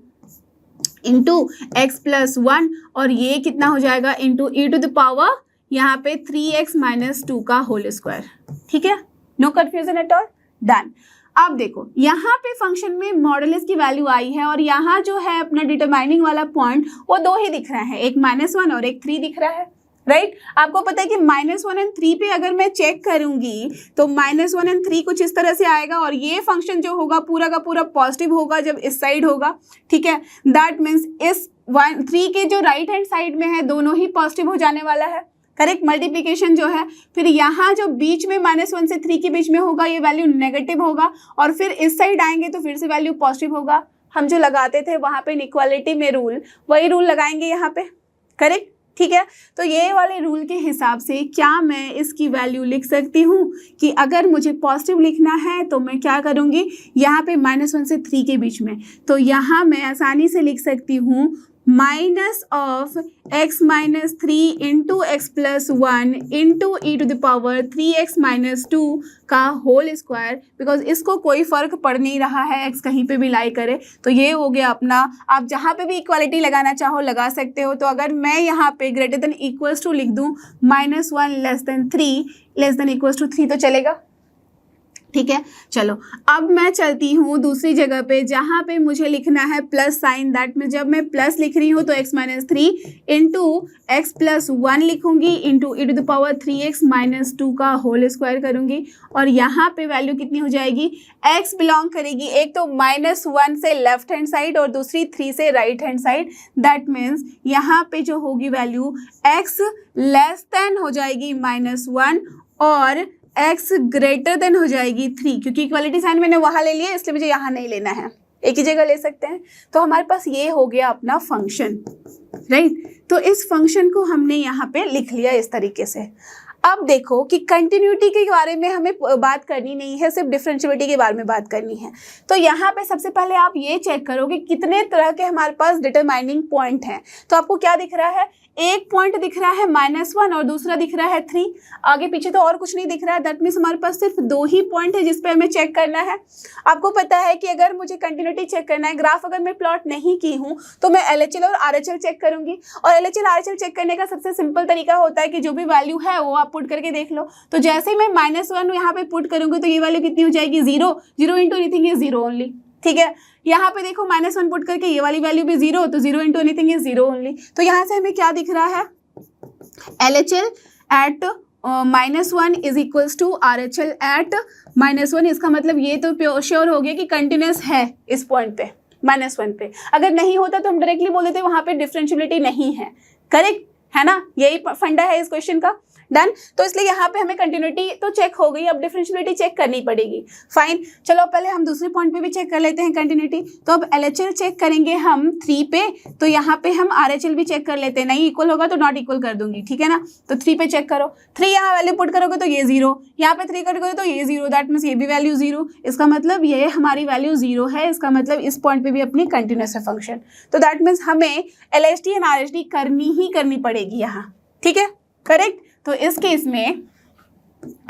इंटू x प्लस 1, और ये कितना हो जाएगा into e to the power यहाँ पे 3x माइनस 2 का होल स्क्वायर, ठीक है, no confusion at all, done. अब देखो यहाँ पे फंक्शन में मॉडुलस की वैल्यू आई है, और यहाँ जो है अपना डिटरमाइनिंग वाला पॉइंट वो 2 ही दिख रहा है, एक -1 और एक 3 दिख रहा है, राइट। आपको पता है कि -1 और 3 पे अगर मैं चेक करूंगी तो -1 और 3 कुछ इस तरह से आएगा, और ये फंक्शन जो होगा पूरा का पूरा पॉजिटिव होगा जब इस साइड होगा, ठीक है। दैट मीन्स इस 3 के जो राइट हैंड साइड में है दोनों ही पॉजिटिव हो जाने वाला है, करेक्ट, मल्टीप्लीकेशन जो है, फिर यहाँ जो बीच में -1 से 3 के बीच में होगा ये वैल्यू नेगेटिव होगा, और फिर इस साइड आएंगे तो फिर से वैल्यू पॉजिटिव होगा। हम जो लगाते थे वहाँ पे इनइक्वालिटी में रूल, वही रूल लगाएंगे यहाँ पे, करेक्ट, ठीक है। तो ये वाले रूल के हिसाब से क्या मैं इसकी वैल्यू लिख सकती हूँ कि अगर मुझे पॉजिटिव लिखना है तो मैं क्या करूँगी, यहाँ पे -1 से 3 के बीच में, तो यहाँ मैं आसानी से लिख सकती हूँ minus of x minus 3 into X plus 1 into E to the power 3x minus 2 का होल स्क्वायर, बिकॉज इसको कोई फर्क पड़ नहीं रहा है, x कहीं पे भी लाई करे। तो ये हो गया अपना, आप जहाँ पे भी इक्वालिटी लगाना चाहो लगा सकते हो। तो अगर मैं यहाँ पे ग्रेटर देन इक्वल्स टू लिख दूँ -1 less than 3 less than equals to 3 तो चलेगा, ठीक है। चलो अब मैं चलती हूँ दूसरी जगह पे जहाँ पे मुझे लिखना है प्लस साइन, दैट में जब मैं प्लस लिख रही हूँ तो x minus 3 into X plus 1 लिखूंगी into E to the power 3x minus 2 का होल स्क्वायर करूंगी, और यहाँ पे वैल्यू कितनी हो जाएगी, x बिलोंग करेगी एक तो -1 से लेफ्ट हैंड साइड और दूसरी 3 से right hand side. That means यहाँ पे जो होगी वैल्यू x लेस देन हो जाएगी -1 और x ग्रेटर देन हो जाएगी 3, क्योंकि इक्वालिटी साइन मैंने वहाँ ले लिया इसलिए मुझे यहाँ नहीं लेना है, एक ही जगह ले सकते हैं। तो हमारे पास ये हो गया अपना फंक्शन, राइट। तो इस फंक्शन को हमने यहाँ पे लिख लिया इस तरीके से। अब देखो कि कंटिन्यूटी के बारे में हमें बात करनी नहीं है, सिर्फ डिफरेंशिएबिलिटी के बारे में बात करनी है। तो यहाँ पे सबसे पहले आप ये चेक करो कि कितने तरह के हमारे पास डिटरमाइनिंग पॉइंट हैं। तो आपको क्या दिख रहा है, एक पॉइंट दिख रहा है -1 और दूसरा दिख रहा है 3, आगे पीछे तो और कुछ नहीं दिख रहा है। दैट मीन्स हमारे पास सिर्फ 2 ही पॉइंट है जिस पे हमें चेक करना है। आपको पता है कि अगर मुझे कंटिन्यूटी चेक करना है, ग्राफ अगर मैं प्लॉट नहीं की हूँ तो मैं LHL और RHL चेक करूंगी, और LHL RHL चेक करने का सबसे सिंपल तरीका होता है कि जो भी वैल्यू है वो आप पुट करके देख लो। तो जैसे ही मैं -1 यहाँ पे पुट करूंगी तो ये वैल्यू कितनी हो जाएगी, 0 इंटू एनीथिंग इज 0 ओनली, ठीक है। यहाँ पे देखो -1 पुट करके ये वाली वैल्यू भी 0, तो 0 इंटू एनीथिंग इज 0 ओनली। तो यहाँ से हमें क्या दिख रहा है, LHL at -1 is equals to RHL at -1। इसका मतलब ये तो श्योर हो गया कि कंटिन्यूस है इस पॉइंट पे -1 पे। अगर नहीं होता तो हम डायरेक्टली बोल देते वहां पे डिफरेंशिएबिलिटी नहीं है, करेक्ट है ना, यही फंडा है इस क्वेश्चन का। डन। तो इसलिए यहाँ पे हमें कंटिन्यूटी तो चेक हो गई, अब डिफरेंशिएबिलिटी चेक करनी पड़ेगी। फाइन, चलो पहले हम दूसरे पॉइंट पे भी चेक कर लेते हैं कंटिन्यूटी। तो अब LHL चेक करेंगे हम 3 पे, तो यहाँ पे हम RHL भी चेक कर लेते हैं, नहीं इक्वल होगा तो नॉट इक्वल कर दूंगी, ठीक है ना। तो 3 पे चेक करो, 3 यहाँ वैल्यू पुट करोगे तो ये 0, यहाँ पे 3 करोगे तो ये 0, दैट मीन्स ये भी वैल्यू 0। इसका मतलब ये हमारी वैल्यू 0 है, इसका मतलब इस पॉइंट पे भी अपनी कंटिन्यूस है फंक्शन। तो दैट मीन्स हमें LHD एंड RHD करनी ही करनी पड़ेगी यहाँ, ठीक है, करेक्ट। तो इस केस में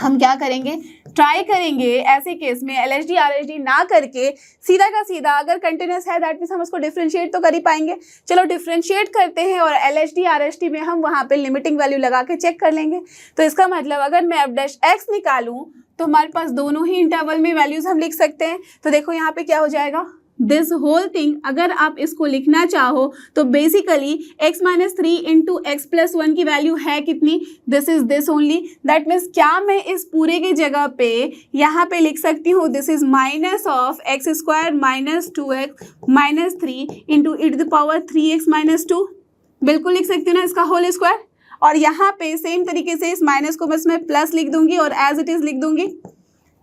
हम क्या करेंगे, ट्राई करेंगे ऐसे केस में LHD RHD ना करके सीधा का सीधा अगर कंटिन्यूस है दैट मीन्स हम उसको डिफरेंशिएट तो कर ही पाएंगे। चलो डिफरेंशिएट करते हैं और LHD RHD में हम वहाँ पे लिमिटिंग वैल्यू लगा के चेक कर लेंगे। तो इसका मतलब अगर मैं f' निकालूं तो हमारे पास दोनों ही इंटरवल में वैल्यूज हम लिख सकते हैं। तो देखो यहाँ पे क्या हो जाएगा, दिस होल थिंग अगर आप इसको लिखना चाहो तो basically x minus 3 into X plus 1 की वैल्यू है कितनी, this is this only. That means क्या मैं इस पूरे की जगह पे यहाँ पे लिख सकती हूँ, this is minus of X square minus 2x minus 3 into E to the power 3x minus 2, बिल्कुल लिख सकती हूँ ना इसका होल स्क्वायर। और यहाँ पे सेम तरीके से इस माइनस को बस मैं प्लस लिख दूंगी और एज इट इज लिख दूंगी।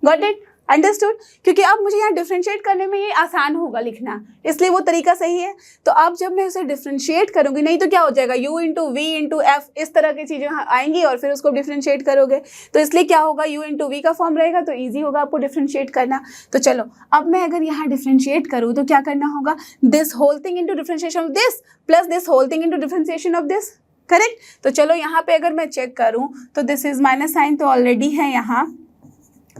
Got it, understood. क्योंकि अब मुझे यहाँ डिफरेंशिएट करने में ये आसान होगा लिखना, इसलिए वो तरीका सही है। तो अब जब मैं उसे डिफरेंशिएट करूंगी, नहीं तो क्या हो जाएगा u into V into F, इस तरह की चीज़ें आएंगी और फिर उसको डिफरेंशिएट करोगे। तो इसलिए क्या होगा, u इंटू वी का फॉर्म रहेगा तो ईजी होगा आपको डिफरेंशिएट करना। तो चलो अब मैं अगर यहाँ डिफरेंशिएट करूँ तो क्या करना होगा, this whole thing into differentiation of this plus this whole thing into differentiation of this, correct. तो चलो यहाँ पे अगर मैं चेक करूँ तो दिस इज माइनस साइन तो ऑलरेडी है यहाँ,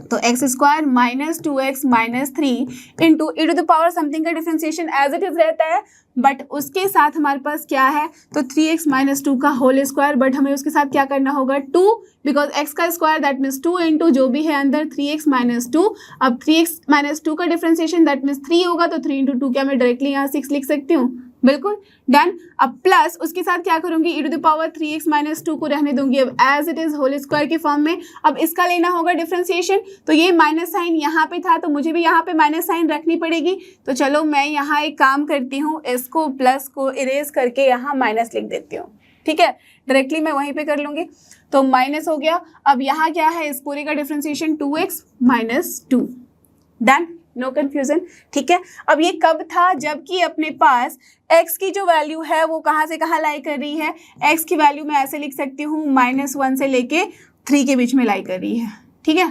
तो X square minus 2x minus 3 into E to the power something का डिफरेंशिएशन एज इट इज रहता है, बट उसके साथ हमारे पास क्या है, तो 3x माइनस 2 का होल स्क्वायर, बट हमें उसके साथ क्या करना होगा 2, बिकॉज x का स्क्वायर दैट मीन्स 2 इंटू जो भी है अंदर 3x माइनस 2। अब 3x माइनस 2 का डिफरेंशिएशन दैट मीन्स 3 होगा, तो 3 इंटू 2 क्या मैं डायरेक्टली यहाँ 6 लिख सकती हूँ, बिल्कुल डन। अब प्लस उसके साथ क्या करूंगी, e to the power 3x minus 2 को रहने दूंगी अब as it is whole square के फॉर्म में। अब इसका लेना होगा डिफरेंशिएशन, तो ये माइनस साइन यहाँ पे था तो मुझे भी यहाँ पे माइनस साइन रखनी पड़ेगी। तो चलो मैं यहाँ एक काम करती हूँ, इसको प्लस को इरेज करके यहाँ माइनस लिख देती हूँ, ठीक है, डायरेक्टली मैं वहीं पे कर लूंगी, तो माइनस हो गया। अब यहाँ क्या है, इस पूरे का differentiation 2x minus 2, done, no confusion, ठीक है। अब ये कब था, जबकि अपने पास x की जो वैल्यू है वो कहाँ से कहाँ लाई कर रही है, x की वैल्यू मैं ऐसे लिख सकती हूँ -1 से लेके 3 के बीच में लाई कर रही है, ठीक है,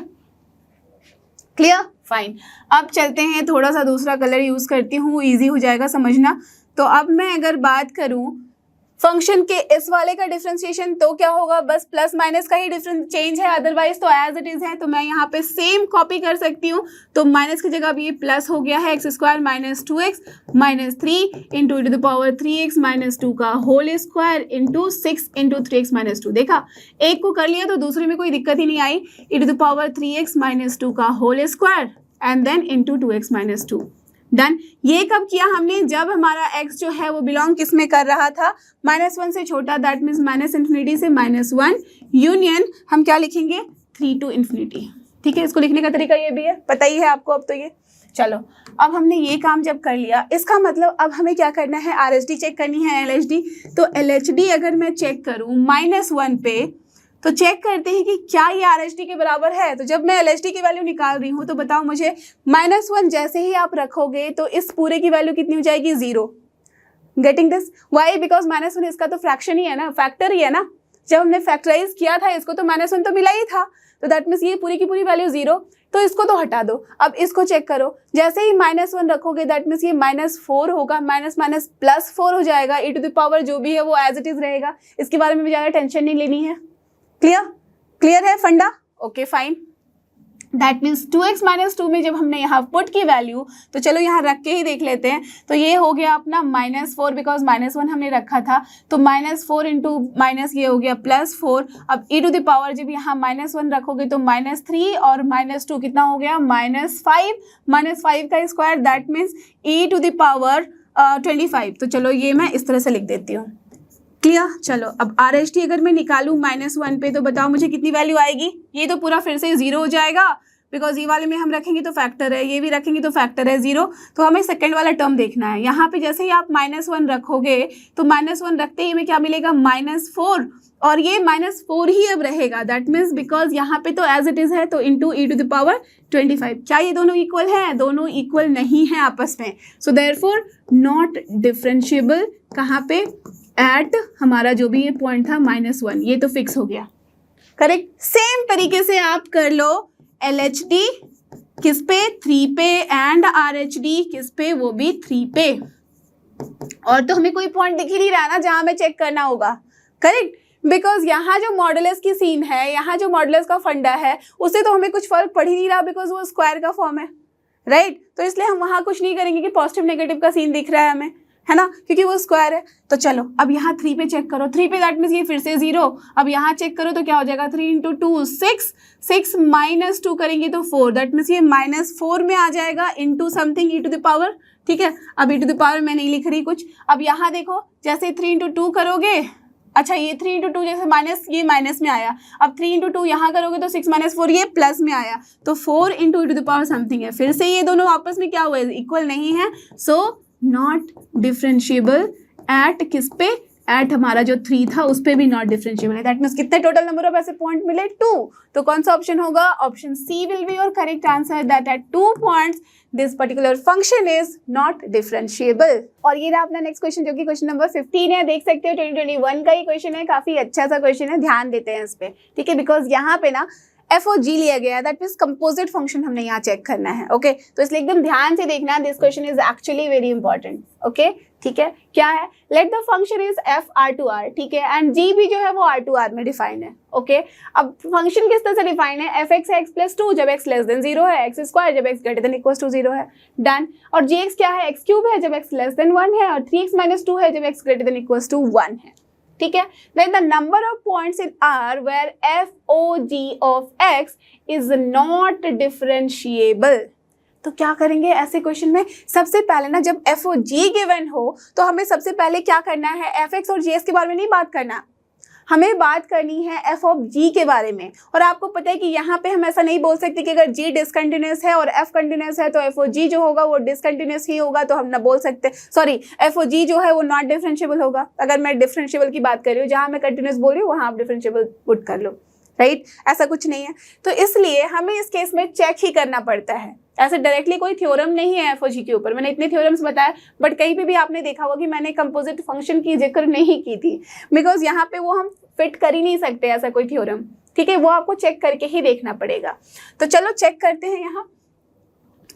क्लियर, फाइन। अब चलते हैं, थोड़ा सा दूसरा कलर यूज करती हूँ, इजी हो जाएगा समझना। तो अब मैं अगर बात करूँ फंक्शन के इस वाले का डिफरेंशिएशन, तो क्या होगा, बस प्लस माइनस का ही डिफरेंस चेंज है, अदरवाइज तो एज इट इज है। तो मैं यहाँ पे सेम कॉपी कर सकती हूँ, तो माइनस की जगह अब ये प्लस हो गया है, x² minus 2x minus 3 into e to the power 3x minus 2 का whole square into 6 into 3x minus 2। देखा, एक को कर लिया तो दूसरे में कोई दिक्कत ही नहीं आई, e to the power 3x minus 2 का whole square and then into 2x minus 2, done. ये कब किया हमने, जब हमारा x जो है वो बिलोंग किस में कर रहा था, -1 से छोटा, दैट मीन्स -∞ से -1 यूनियन हम क्या लिखेंगे, 3 to ∞, ठीक है। इसको लिखने का तरीका ये भी है, पता ही है आपको अब तो ये। चलो, अब हमने ये काम जब कर लिया, इसका मतलब अब हमें क्या करना है, RHD चेक करनी है, LHD। तो LHD अगर मैं चेक करूँ -1 पे, तो चेक करते हैं कि क्या ये RHD के बराबर है। तो जब मैं LHD की वैल्यू निकाल रही हूँ, तो बताओ मुझे, -1 जैसे ही आप रखोगे तो इस पूरे की वैल्यू कितनी हो जाएगी, 0। गेटिंग दिस, वाई, बिकॉज -1 इसका तो फ्रैक्शन ही है ना, फैक्टर ही है ना। जब हमने फैक्टराइज किया था इसको तो -1 तो मिला ही था, तो दैट मीन्स ये पूरी की पूरी वैल्यू 0, तो इसको तो हटा दो। अब इसको चेक करो, जैसे ही -1 रखोगे दैट मीन्स ये -4 होगा, माइनस माइनस +4 हो जाएगा, e टू द पावर जो भी है वो एज इट इज रहेगा, इसके बारे में भी ज़्यादा टेंशन नहीं लेनी है। क्लियर, क्लियर है फंडा, okay fine. That means 2x minus 2 में जब हमने यहाँ पुट की वैल्यू, तो चलो यहाँ रख के ही देख लेते हैं, तो ये हो गया अपना -4, बिकॉज -1 हमने रखा था, तो -4 इंटू माइनस ये हो गया +4। अब e टू द पावर जब यहाँ -1 रखोगे तो -3 और -2 कितना हो गया, -5, -5 का square, that means e to the power 25। तो चलो ये मैं इस तरह से लिख देती हूँ, क्लियर। चलो, अब RHD अगर मैं निकालूं -1 पे, तो बताओ मुझे कितनी वैल्यू आएगी, ये तो पूरा फिर से 0 हो जाएगा, बिकॉज ये वाले में हम रखेंगे तो फैक्टर है, ये भी रखेंगे तो फैक्टर है 0। तो हमें सेकंड वाला टर्म देखना है। यहाँ पे जैसे ही आप -1 रखोगे तो -1 रखते ही हमें क्या मिलेगा, -4, और ये -4 ही अब रहेगा, दैट मीन्स बिकॉज यहाँ पे तो एज इट इज है, तो into e to the power 25। क्या ये दोनों इक्वल है, दोनों इक्वल नहीं है आपस में, सो देयरफॉर नॉट डिफरेंशिएबल। कहाँ पे, एट हमारा जो भी ये पॉइंट था -1, ये तो फिक्स हो गया, करेक्ट। सेम तरीके से आप कर लो LHD किस पे, 3 पे, एंड RHD किस पे, वो भी 3 पे। और तो हमें कोई पॉइंट दिख ही नहीं रहा ना जहां हमें चेक करना होगा, करेक्ट, बिकॉज यहाँ जो मॉडुलस की सीन है, यहाँ जो मॉडुलस का फंडा है, उससे तो हमें कुछ फर्क पड़ ही नहीं रहा, बिकॉज वो स्क्वायर का फॉर्म है, राइट। तो इसलिए हम वहाँ कुछ नहीं करेंगे कि पॉजिटिव नेगेटिव का सीन दिख रहा है हमें, है ना, क्योंकि वो स्क्वायर है। तो चलो अब यहाँ 3 पे चेक करो, 3 पे दैट मीन्स ये फिर से 0। अब यहाँ चेक करो तो क्या हो जाएगा, 3 इंटू 2 6, 6 माइनस 2 करेंगे तो 4, दैट मीन्स ये -4 में आ जाएगा, into something e to the power, ठीक है। अब e टू द पावर मैं नहीं लिख रही कुछ। अब यहाँ देखो, जैसे 3 इंटू 2 करोगे, अच्छा ये 3 इंटू 2 जैसे माइनस, ये माइनस में आया, अब 3 इंटू 2 यहाँ करोगे तो 6 माइनस 4 ये प्लस में आया, तो 4 into e to the power something है। फिर से ये दोनों आपस में क्या हुए, इक्वल नहीं है, सो नॉट डिफरेंशिएबल एट किस पे, एट हमारा जो 3 था उस पे भी नॉट डिफरेंशिएबल है। दैट मीन्स कितने टोटल नंबर ऑफ ऐसे पॉइंट मिले, 2। तो कौन सा ऑप्शन होगा, option C will be your correct answer, that at 2 points this particular function is not differentiable. और ये रहा अपना नेक्स्ट क्वेश्चन, जो कि क्वेश्चन नंबर 15 है। देख सकते हो 2021 का ही क्वेश्चन है, काफी अच्छा सा क्वेश्चन है, ध्यान देते हैं इस पे, ठीक है, बिकॉज यहाँ पे ना FOG लिया गया है, दैट मीन्स कंपोजिट फंक्शन हमने यहाँ चेक करना है, ओके। तो इसलिए एकदम ध्यान से देखना, this question is actually very important, okay, ठीक है। क्या है, let the function is f R2R, ठीक है, एंड g भी जो है वो R2R में डिफाइन है, ओके। अब फंक्शन किस तरह से डिफाइन है, f(x) है x+2 जब x लेस देन 0 है, x² जब x greater than equal to 0 है, डन। और gx क्या है, x³ है जब x लेस देन 1 है, और 3x - 2 है जब x greater than equal to 1 है, ठीक है। Then the number of points in R where FOG of x is not differentiable. तो क्या करेंगे ऐसे क्वेश्चन में, सबसे पहले ना जब FOG गिवन हो तो हमें सबसे पहले क्या करना है, fx और gx के बारे में नहीं बात करना, हमें बात करनी है एफ ऑफ जी के बारे में। और आपको पता है कि यहाँ पे हम ऐसा नहीं बोल सकते कि अगर जी डिसकंटिन्यूस है और एफ कंटिन्यूस है तो एफ ओ जी जो होगा वो डिसकंटिन्यूस ही होगा, तो हम ना बोल सकते, सॉरी, एफ ओ जी जो है वो नॉट डिफरेंशिएबल होगा। अगर मैं डिफरेंशिएबल की बात कर रही हूँ, जहाँ मैं कंटिन्यूस बोल रही हूँ वहाँ आप डिफरेंशिएबल पुट कर लो, राइट? ऐसा कुछ नहीं है, तो इसलिए हमें इस केस में चेक ही करना पड़ता है। ऐसे डायरेक्टली कोई थ्योरम नहीं है एफ ओ जी के ऊपर, मैंने इतने थ्योरम्स बताया, बट कहीं पे भी आपने देखा होगा कि मैंने कंपोजिट फंक्शन की जिक्र नहीं की थी, बिकॉज यहाँ पे वो हम फिट कर ही नहीं सकते ऐसा कोई थ्योरम, ठीक है? वो आपको चेक करके ही देखना पड़ेगा। तो चलो चेक करते हैं। यहाँ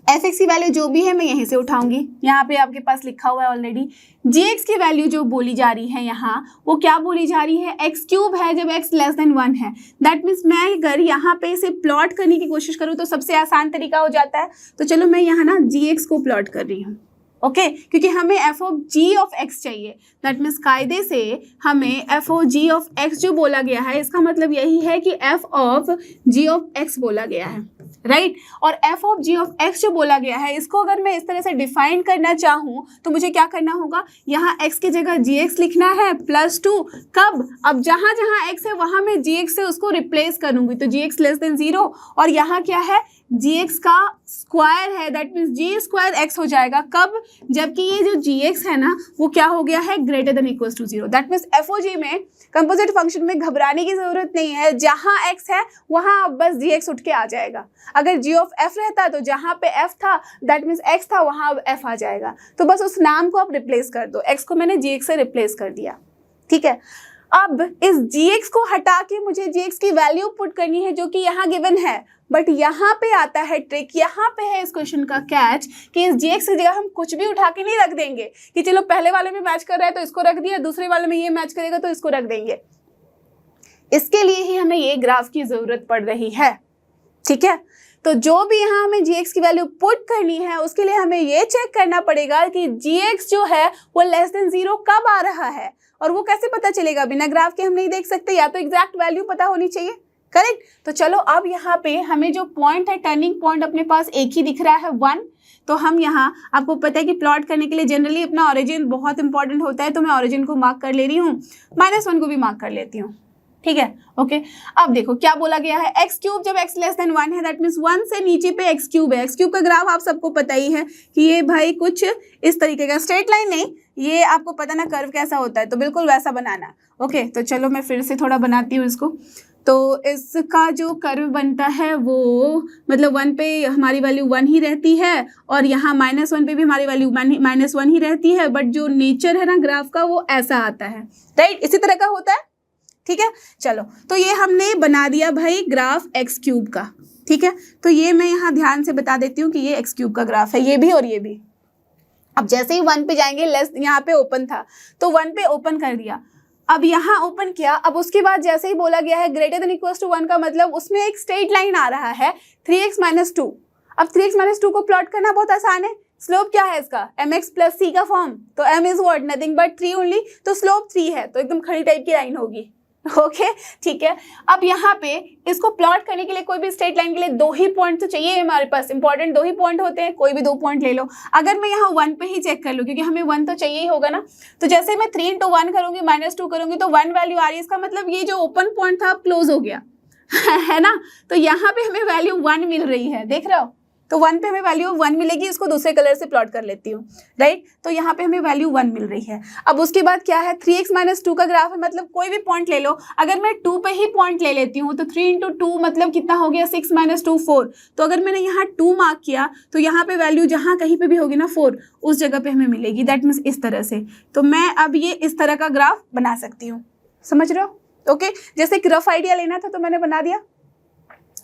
एफ एक्स की वैल्यू जो भी है मैं यहीं से उठाऊंगी, यहाँ पे आपके पास लिखा हुआ है ऑलरेडी। जी एक्स की वैल्यू जो बोली जा रही है यहाँ, वो क्या बोली जा रही है? एक्स क्यूब है जब एक्स लेस देन 1 है। दैट मीन्स मैं अगर यहाँ पे इसे प्लॉट करने की कोशिश करूँ तो सबसे आसान तरीका हो जाता है। तो चलो मैं यहाँ ना जी एक्स को प्लॉट कर रही हूँ, ओके क्योंकि हमें F of G of X चाहिए। दैट मीन्स कायदे से हमें F of G of X जो बोला गया है, इसका मतलब यही है कि F of G of X बोला गया है, राइट? और F of G of X जो बोला गया है, इसको अगर मैं इस तरह से डिफाइन करना चाहूँ तो मुझे क्या करना होगा? यहाँ एक्स की जगह जी एक्स लिखना है +2। कब? अब जहाँ जहाँ एक्स है वहाँ मैं जी एक्स से उसको रिप्लेस करूँगी, तो जी एक्स लेस देन 0। और यहाँ क्या है? जी एक्स का स्क्वायर है, that means G square X हो जाएगा। कब? जबकि ये जो जी एक्स है ना वो क्या हो गया है? Greater than equal to 0। That means F O G में कंपोजिट फंक्शन में घबराने की जरूरत नहीं है, जहाँ एक्स है वहाँ बस जी एक्स उठ के आ जाएगा। अगर जी ऑफ एफ रहता तो जहाँ पे एफ था दैट मीन्स एक्स था वहाँ अब एफ आ जाएगा। तो बस उस नाम को आप रिप्लेस कर दो, एक्स को मैंने जी एक्स से रिप्लेस कर दिया, ठीक है? अब इस जी एक्स को हटा के मुझे जी एक्स की वैल्यू पुट करनी है जो कि यहाँ गिवन है, बट यहाँ पे आता है ट्रिक, यहाँ पे है इस क्वेश्चन का कैच कि इस जी एक्स की जगह हम कुछ भी उठा के नहीं रख देंगे कि चलो पहले वाले में मैच कर रहा है तो इसको रख दिया, दूसरे वाले में ये मैच करेगा तो इसको रख देंगे। इसके लिए ही हमें ये ग्राफ की जरूरत पड़ रही है, ठीक है? तो जो भी यहाँ हमें जी एक्स की वैल्यू पुट करनी है उसके लिए हमें ये चेक करना पड़ेगा कि जी एक्स जो है वो लेस देन 0 कब आ रहा है। और वो कैसे पता चलेगा? बिना ग्राफ के हम नहीं देख सकते, या तो एग्जैक्ट वैल्यू पता होनी चाहिए, करेक्ट? तो चलो अब यहाँ पे हमें जो पॉइंट है, टर्निंग पॉइंट अपने पास एक ही दिख रहा है 1। तो हम यहाँ, आपको पता है कि प्लॉट करने के लिए जनरली अपना ऑरिजिन बहुत इंपॉर्टेंट होता है, तो मैं ऑरिजिन को मार्क कर ले रही हूँ, -1 को भी मार्क कर लेती हूँ, ठीक है? ओके, अब देखो क्या बोला गया है, एक्स क्यूब जब एक्स लेस देन 1 है, दैट मीन्स 1 से नीचे पे एक्स क्यूब है। एक्स क्यूब का ग्राफ आप सबको पता ही है कि ये भाई कुछ इस तरीके का, स्ट्रेट लाइन नहीं, ये आपको पता ना कर्व कैसा होता है, तो बिल्कुल वैसा बनाना। ओके, तो चलो मैं फिर से थोड़ा बनाती हूँ इसको। तो इसका जो कर्व बनता है वो मतलब 1 पे हमारी वैल्यू 1 ही रहती है और यहाँ -1 पे भी हमारी वैल्यू -1 ही रहती है, बट जो नेचर है ना ग्राफ का वो ऐसा आता है, राइट? इसी तरह का होता है, ठीक है? चलो, तो ये हमने बना दिया भाई ग्राफ एक्स क्यूब का, ठीक है? तो ये मैं यहाँ ध्यान से बता देती हूँ कि ये एक्स क्यूब का ग्राफ है, ये भी और ये भी। अब जैसे ही 1 पे जाएंगे, लेस यहाँ पे ओपन था तो 1 पे ओपन कर दिया, अब यहाँ ओपन किया, अब उसके बाद जैसे ही बोला गया है ग्रेटर देन इक्वल टू 1 का मतलब उसमें एक स्ट्रेट लाइन आ रहा है 3x - 2। अब 3x - 2 को प्लॉट करना बहुत आसान है। स्लोप क्या है इसका? mx + c का फॉर्म, तो m is what? Nothing but 3 only, तो स्लोप 3 है, तो एकदम खड़ी टाइप की लाइन होगी। ओके, ठीक है? अब यहाँ पे इसको प्लॉट करने के लिए कोई भी स्ट्रेट लाइन के लिए 2 ही पॉइंट तो चाहिए हमारे पास, इंपॉर्टेंट 2 ही पॉइंट होते हैं, कोई भी 2 पॉइंट ले लो। अगर मैं यहाँ 1 पे ही चेक कर लूँ, क्योंकि हमें 1 तो चाहिए ही होगा ना, तो जैसे मैं 3 × 1 करूंगी, -2 करूंगी तो 1 वैल्यू आ रही है, इसका मतलब ये जो ओपन पॉइंट था अब क्लोज हो गया है ना? तो यहाँ पे हमें वैल्यू 1 मिल रही है, देख रहे हो? तो 1 पे हमें वैल्यू 1 मिलेगी, इसको दूसरे कलर से प्लॉट कर लेती हूँ, राइट? तो यहाँ पे हमें वैल्यू 1 मिल रही है। अब उसके बाद क्या है? 3x - 2 का ग्राफ है, मतलब कोई भी पॉइंट ले लो। अगर मैं 2 पे ही पॉइंट ले लेती हूँ तो 3 × 2 मतलब कितना हो गया? 6 - 2 4। तो अगर मैंने यहाँ 2 मार्क किया तो यहाँ पे वैल्यू जहाँ कहीं पे भी होगी ना 4, उस जगह पे हमें मिलेगी, दैट मीन्स इस तरह से। तो मैं अब ये इस तरह का ग्राफ बना सकती हूँ, समझ रहे हो? ओके, जैसे एक रफ आइडिया लेना था तो मैंने बना दिया,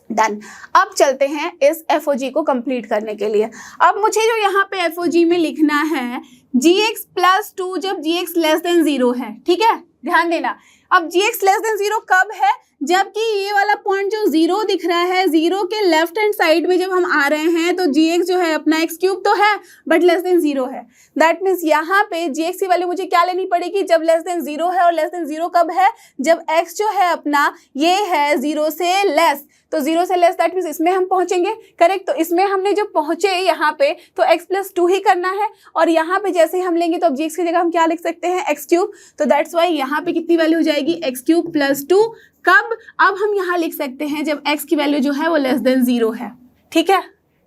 डन। अब चलते हैं इस एफओजी को कंप्लीट करने के लिए। अब मुझे जो यहाँ पे एफओजी में लिखना है gx + 2 जब gx लेस देन 0 है, ठीक है? ध्यान देना। अब gx लेस देन 0 कब है? जबकि ये वाला पॉइंट जो 0 दिख रहा है, 0 के लेफ्ट हैंड साइड में जब हम आ रहे हैं तो gx जो है अपना x क्यूब तो है बट लेस देन 0 है। दैट मीन्स यहाँ पे gx की वैल्यू मुझे क्या लेनी पड़ेगी? जब लेस देन 0 है, और लेस देन 0 कब है? जब x जो है अपना ये है 0 से लेस। तो 0 से लेस दैट मीन्स इसमें हम पहुंचेंगे, करेक्ट। तो इसमें हमने जो पहुंचे यहाँ पे तो x+2 ही करना है, और यहाँ पे जैसे हम लेंगे तो अब gx की जगह हम क्या लिख सकते हैं, x3। तो दैट्स वाई यहाँ पे कितनी वैल्यू हो जाएगी, x3 + 2। कब, अब हम यहाँ लिख सकते हैं जब x की वैल्यू जो है वो लेस देन 0 है, ठीक है,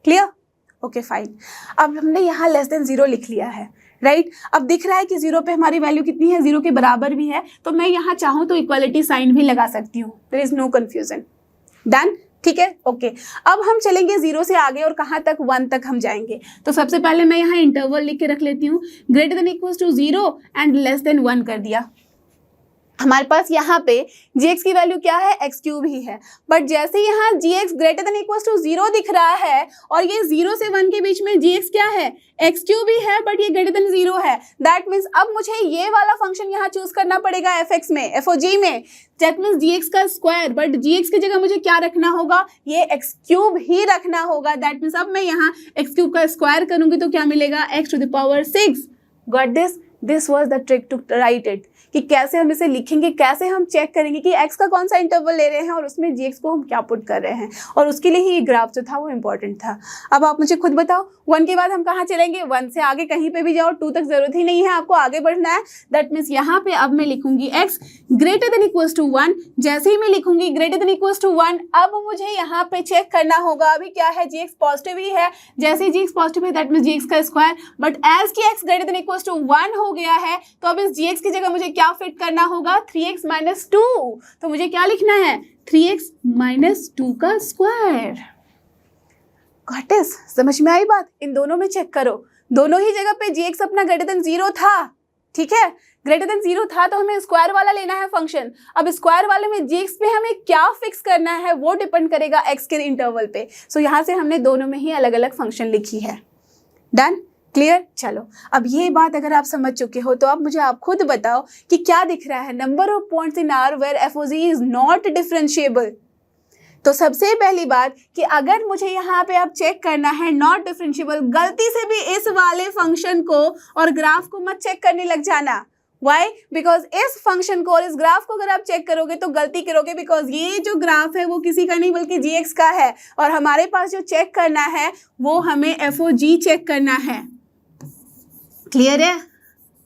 क्लियर, ओके फाइन। अब हमने यहाँ लेस देन 0 लिख लिया है, राइट। अब दिख रहा है कि 0 पे हमारी वैल्यू कितनी है, 0 के बराबर भी है, तो मैं यहाँ चाहूँ तो इक्वालिटी साइन भी लगा सकती हूँ, there is no confusion, done, ठीक है, ओके। अब हम चलेंगे 0 से आगे और कहाँ तक, 1 तक हम जाएंगे। तो सबसे पहले मैं यहाँ इंटरवल लिख के रख लेती हूँ, greater than equals to 0 and less than 1 कर दिया। हमारे पास यहाँ पे gx की वैल्यू क्या है, x³ ही है, बट जैसे यहाँ gx greater than equals to 0 दिख रहा है और ये 0 से 1 के बीच में gx क्या है, x³ ही है, बट ये ग्रेटर देन 0 है। दैट मीन्स अब मुझे ये वाला फंक्शन यहाँ चूज करना पड़ेगा fx में, fog में, दैट मीन्स gx का स्क्वायर, बट gx की जगह मुझे क्या रखना होगा, ये x³ ही रखना होगा। दैट मीन्स अब मैं यहाँ x³ का स्क्वायर करूंगी तो क्या मिलेगा, x⁻6। Got this, this was the trick to write it, कि कैसे हम इसे लिखेंगे, कैसे हम चेक करेंगे कि x का कौन सा इंटरवल ले रहे हैं और उसमें gx को हम क्या पुट कर रहे हैं, और उसके लिए ही ये ग्राफ जो था वो इंपॉर्टेंट था। अब आप मुझे खुद बताओ 1 के बाद हम कहाँ चलेंगे, 1 से आगे कहीं पे भी जाओ, 2 तक जरूरत ही नहीं है, आपको आगे बढ़ना है। दैट मीन्स यहाँ पे अब मैं लिखूंगी x greater than equals to 1। जैसे ही मैं लिखूंगी ग्रेटर देन इक्वल्स टू 1, अब मुझे यहाँ पे चेक करना होगा अभी क्या है, gx पॉजिटिव ही है। जैसे ही gx पॉजिटिव है दैट मीन्स gx का स्क्वायर, बट एज की x greater than equals to 1 हो गया है तो अब इस gx की जगह मुझे क्या फिट करना होगा, 3x - 2। तो मुझे क्या लिखना है, 3x - 2 का स्क्वायर। गॉट इट, समझ में आई बात। इन दोनों में चेक करो, दोनों ही जगह पे gx अपना ग्रेटर देन 0 था, ठीक है, ग्रेटर देन 0 था तो हमें स्क्वायर वाला लेना है फंक्शन। अब स्क्वायर वाले में gx पे हमें क्या फिक्स करना है वो डिपेंड करेगा x के इंटरवल पे। सो यहाँ से हमने दोनों में ही अलग अलग फंक्शन लिखी है, डन, क्लियर। चलो अब ये बात अगर आप समझ चुके हो तो अब मुझे आप खुद बताओ कि क्या दिख रहा है, number of points in are where fog is not differentiable. तो सबसे पहली बात कि अगर मुझे यहाँ पे अब चेक करना है नॉट डिफरेंशिएबल, गलती से भी इस वाले फंक्शन को और ग्राफ को मत चेक करने लग जाना। वाई, बिकॉज इस फंक्शन को और इस ग्राफ को अगर आप चेक करोगे तो गलती करोगे, बिकॉज ये जो ग्राफ है वो किसी का नहीं बल्कि gx का है, और हमारे पास जो चेक करना है वो हमें fog चेक करना है, क्लियर है।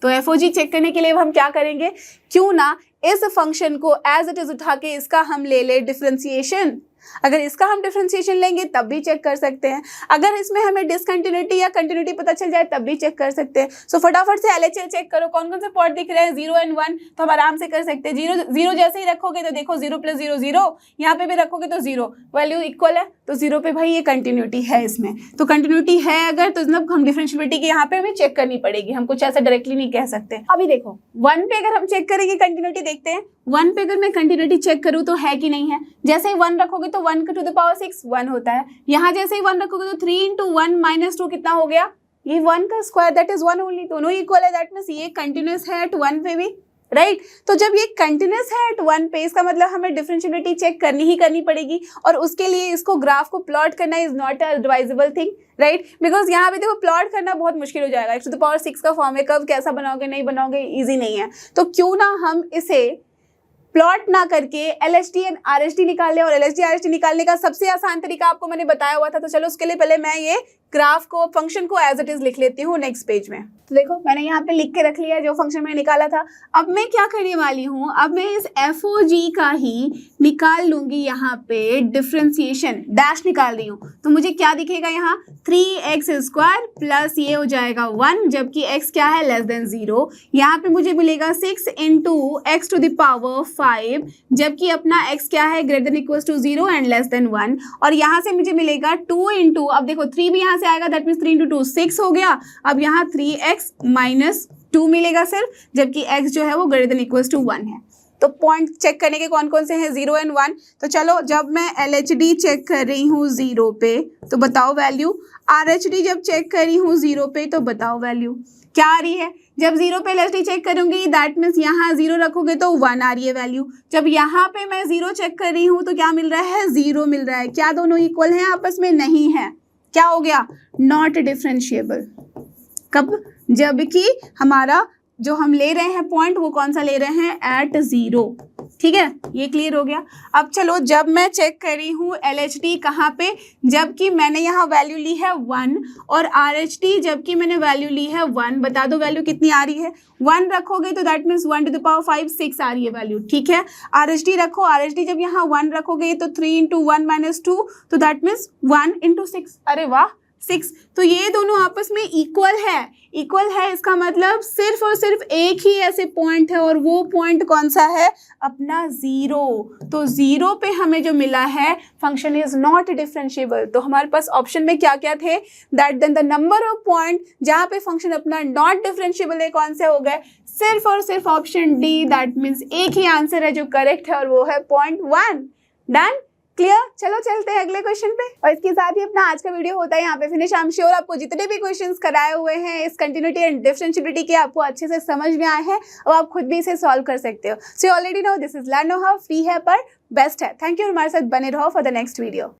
तो fog चेक करने के लिए हम क्या करेंगे, क्यों ना इस फंक्शन को एज इट इज उठा के इसका हम ले ले डिफरेंशिएशन। अगर इसका हम डिफरेंशिएशन लेंगे तब भी चेक कर सकते हैं, अगर इसमें हमें डिसकंटिन्यूटी या कंटिन्यूटी पता चल जाए तब भी चेक कर सकते हैं। सो फटाफट से LHL चेक करो, कौन कौन से पॉइंट दिख रहे हैं, 0 और 1, तो हम आराम से कर सकते हैं। 0 जैसे ही रखोगे तो देखो 0 + 0 0, यहाँ पे भी रखोगे तो 0, वैल्यू इक्वल है तो 0 पे भाई ये कंटिन्यूटी है, इसमें तो कंटिन्यूटी है अगर तो मतलब हम डिफरेंशिएबिलिटी के यहाँ पे हमें चेक करनी पड़ेगी, हम कुछ ऐसा डायरेक्टली नहीं कह सकते। अभी देखो 1 पे अगर हम चेक करेंगे कंटिन्यूटी, देखते हैं 1 पे अगर मैं कंटिन्यूटी चेक करूँ तो है कि नहीं है। जैसे ही 1 रखोगे तो 1 to the power 6 1 होता है, यहाँ जैसे ही 1 रखोगे तो 3 × 1 - 2 कितना हो गया, ये 1 का स्क्वायर, दैट इज 1 ओनली, दोनों इक्वल है। दैट मीन्स ये कंटिन्यूस है एट 1 पे भी, राइट। तो जब ये कंटिन्यूस है एट 1 पे, इसका मतलब हमें डिफरेंशिएबिलिटी चेक करनी ही करनी पड़ेगी, और उसके लिए इसको ग्राफ को प्लॉट करना is not a advisable thing, right. Because यहाँ पे देखो प्लॉट करना बहुत मुश्किल हो जाएगा, x⁻6 का फॉर्म है, कब कैसा बनाओगे नहीं बनाओगे ईजी नहीं है। तो क्यों ना हम इसे प्लॉट ना करके LHT एंड RHT निकाल ले, और LHT RHT निकालने का सबसे आसान तरीका आपको मैंने बताया हुआ था। तो चलो उसके लिए पहले मैं ये ग्राफ को, फंक्शन को एज इट इज लिख लेती हूँ नेक्स्ट पेज में। तो देखो मैंने यहाँ पे लिख के रख लिया जो फंक्शन मैंने निकाला था। अब मैं क्या करने वाली हूँ, अब मैं इस fog का ही निकाल लूंगी, यहाँ पे डिफरेंशिएशन डैश निकाल रही हूँ। तो मुझे क्या दिखेगा यहाँ, 3x² प्लस ये हो जाएगा 1, जबकि x क्या है लेस देन 0। यहाँ पे मुझे मिलेगा 6 × x⁻5, जबकि अपना x क्या है greater than equals to 0 and less than 1। और यहाँ से मुझे मिलेगा 2 × अब देखो 3 भी यहाँ से आएगा, दैट मीन्स 3 × 2 6 हो गया। अब यहाँ 3x - 2 मिलेगा सिर्फ, जबकि x जो है वो ग्रेटर देन इक्वल्स टू 1 है। तो पॉइंट चेक करने के कौन कौन से हैं, 0 और 1। तो चलो जब मैं LHD चेक कर रही हूँ 0 पे तो बताओ वैल्यू, RHD जब चेक कर रही हूँ 0 पे तो बताओ वैल्यू क्या आ रही है। जब 0 पे LHD चेक करूंगी दैट मीन्स यहाँ 0 रखोगे तो 1 आ रही है वैल्यू। जब यहाँ पे मैं 0 चेक कर रही हूँ तो क्या मिल रहा है, 0 मिल रहा है। क्या दोनों इक्वल हैं आपस में, नहीं है, क्या हो गया, नॉट डिफरेंशिएबल। कब, जबकि हमारा जो हम ले रहे हैं पॉइंट वो कौन सा ले रहे हैं, एट 0, ठीक है, ये क्लियर हो गया। अब चलो, जब मैं चेक कर रही हूँ LHD कहाँ पे, जबकि मैंने यहाँ वैल्यू ली है 1 और RHD जबकि मैंने वैल्यू ली है 1, बता दो वैल्यू कितनी आ रही है। 1 रखोगे तो that means 1 to the power 5 6 आ रही है वैल्यू, ठीक है। RHD रखो, RHD जब यहाँ 1 रखोगे तो 3 into 1 minus 2 तो दैट मीन्स 1 into 6, अरे वाह 6। तो ये दोनों आपस में इक्वल है, इसका मतलब सिर्फ और सिर्फ एक ही ऐसे पॉइंट है और वो पॉइंट कौन सा है, अपना 0। तो 0 पे हमें जो मिला है फंक्शन इज नॉट डिफरेंशिएबल। तो हमारे पास ऑप्शन में क्या क्या थे, that then the number of point जहाँ पे फंक्शन अपना नॉट डिफरेंशिएबल है, कौन से हो गए, सिर्फ और सिर्फ ऑप्शन डी। दैट मीन्स एक ही आंसर है जो करेक्ट है और वो है 0.1। Done, clear. चलो चलते हैं अगले क्वेश्चन पे, और इसके साथ ही अपना आज का वीडियो होता है यहाँ पे फिनिश। आई एम श्योर आपको जितने भी क्वेश्चंस कराए हुए हैं इस कंटिन्यूटी एंड डिफरेंशिएबिलिटी के आपको अच्छे से समझ में आए हैं और आप खुद भी इसे सॉल्व कर सकते हो। So already know this is learn know how, free है पर बेस्ट है। थैंक यू, हमारे साथ बने रहो फॉर द नेक्स्ट वीडियो।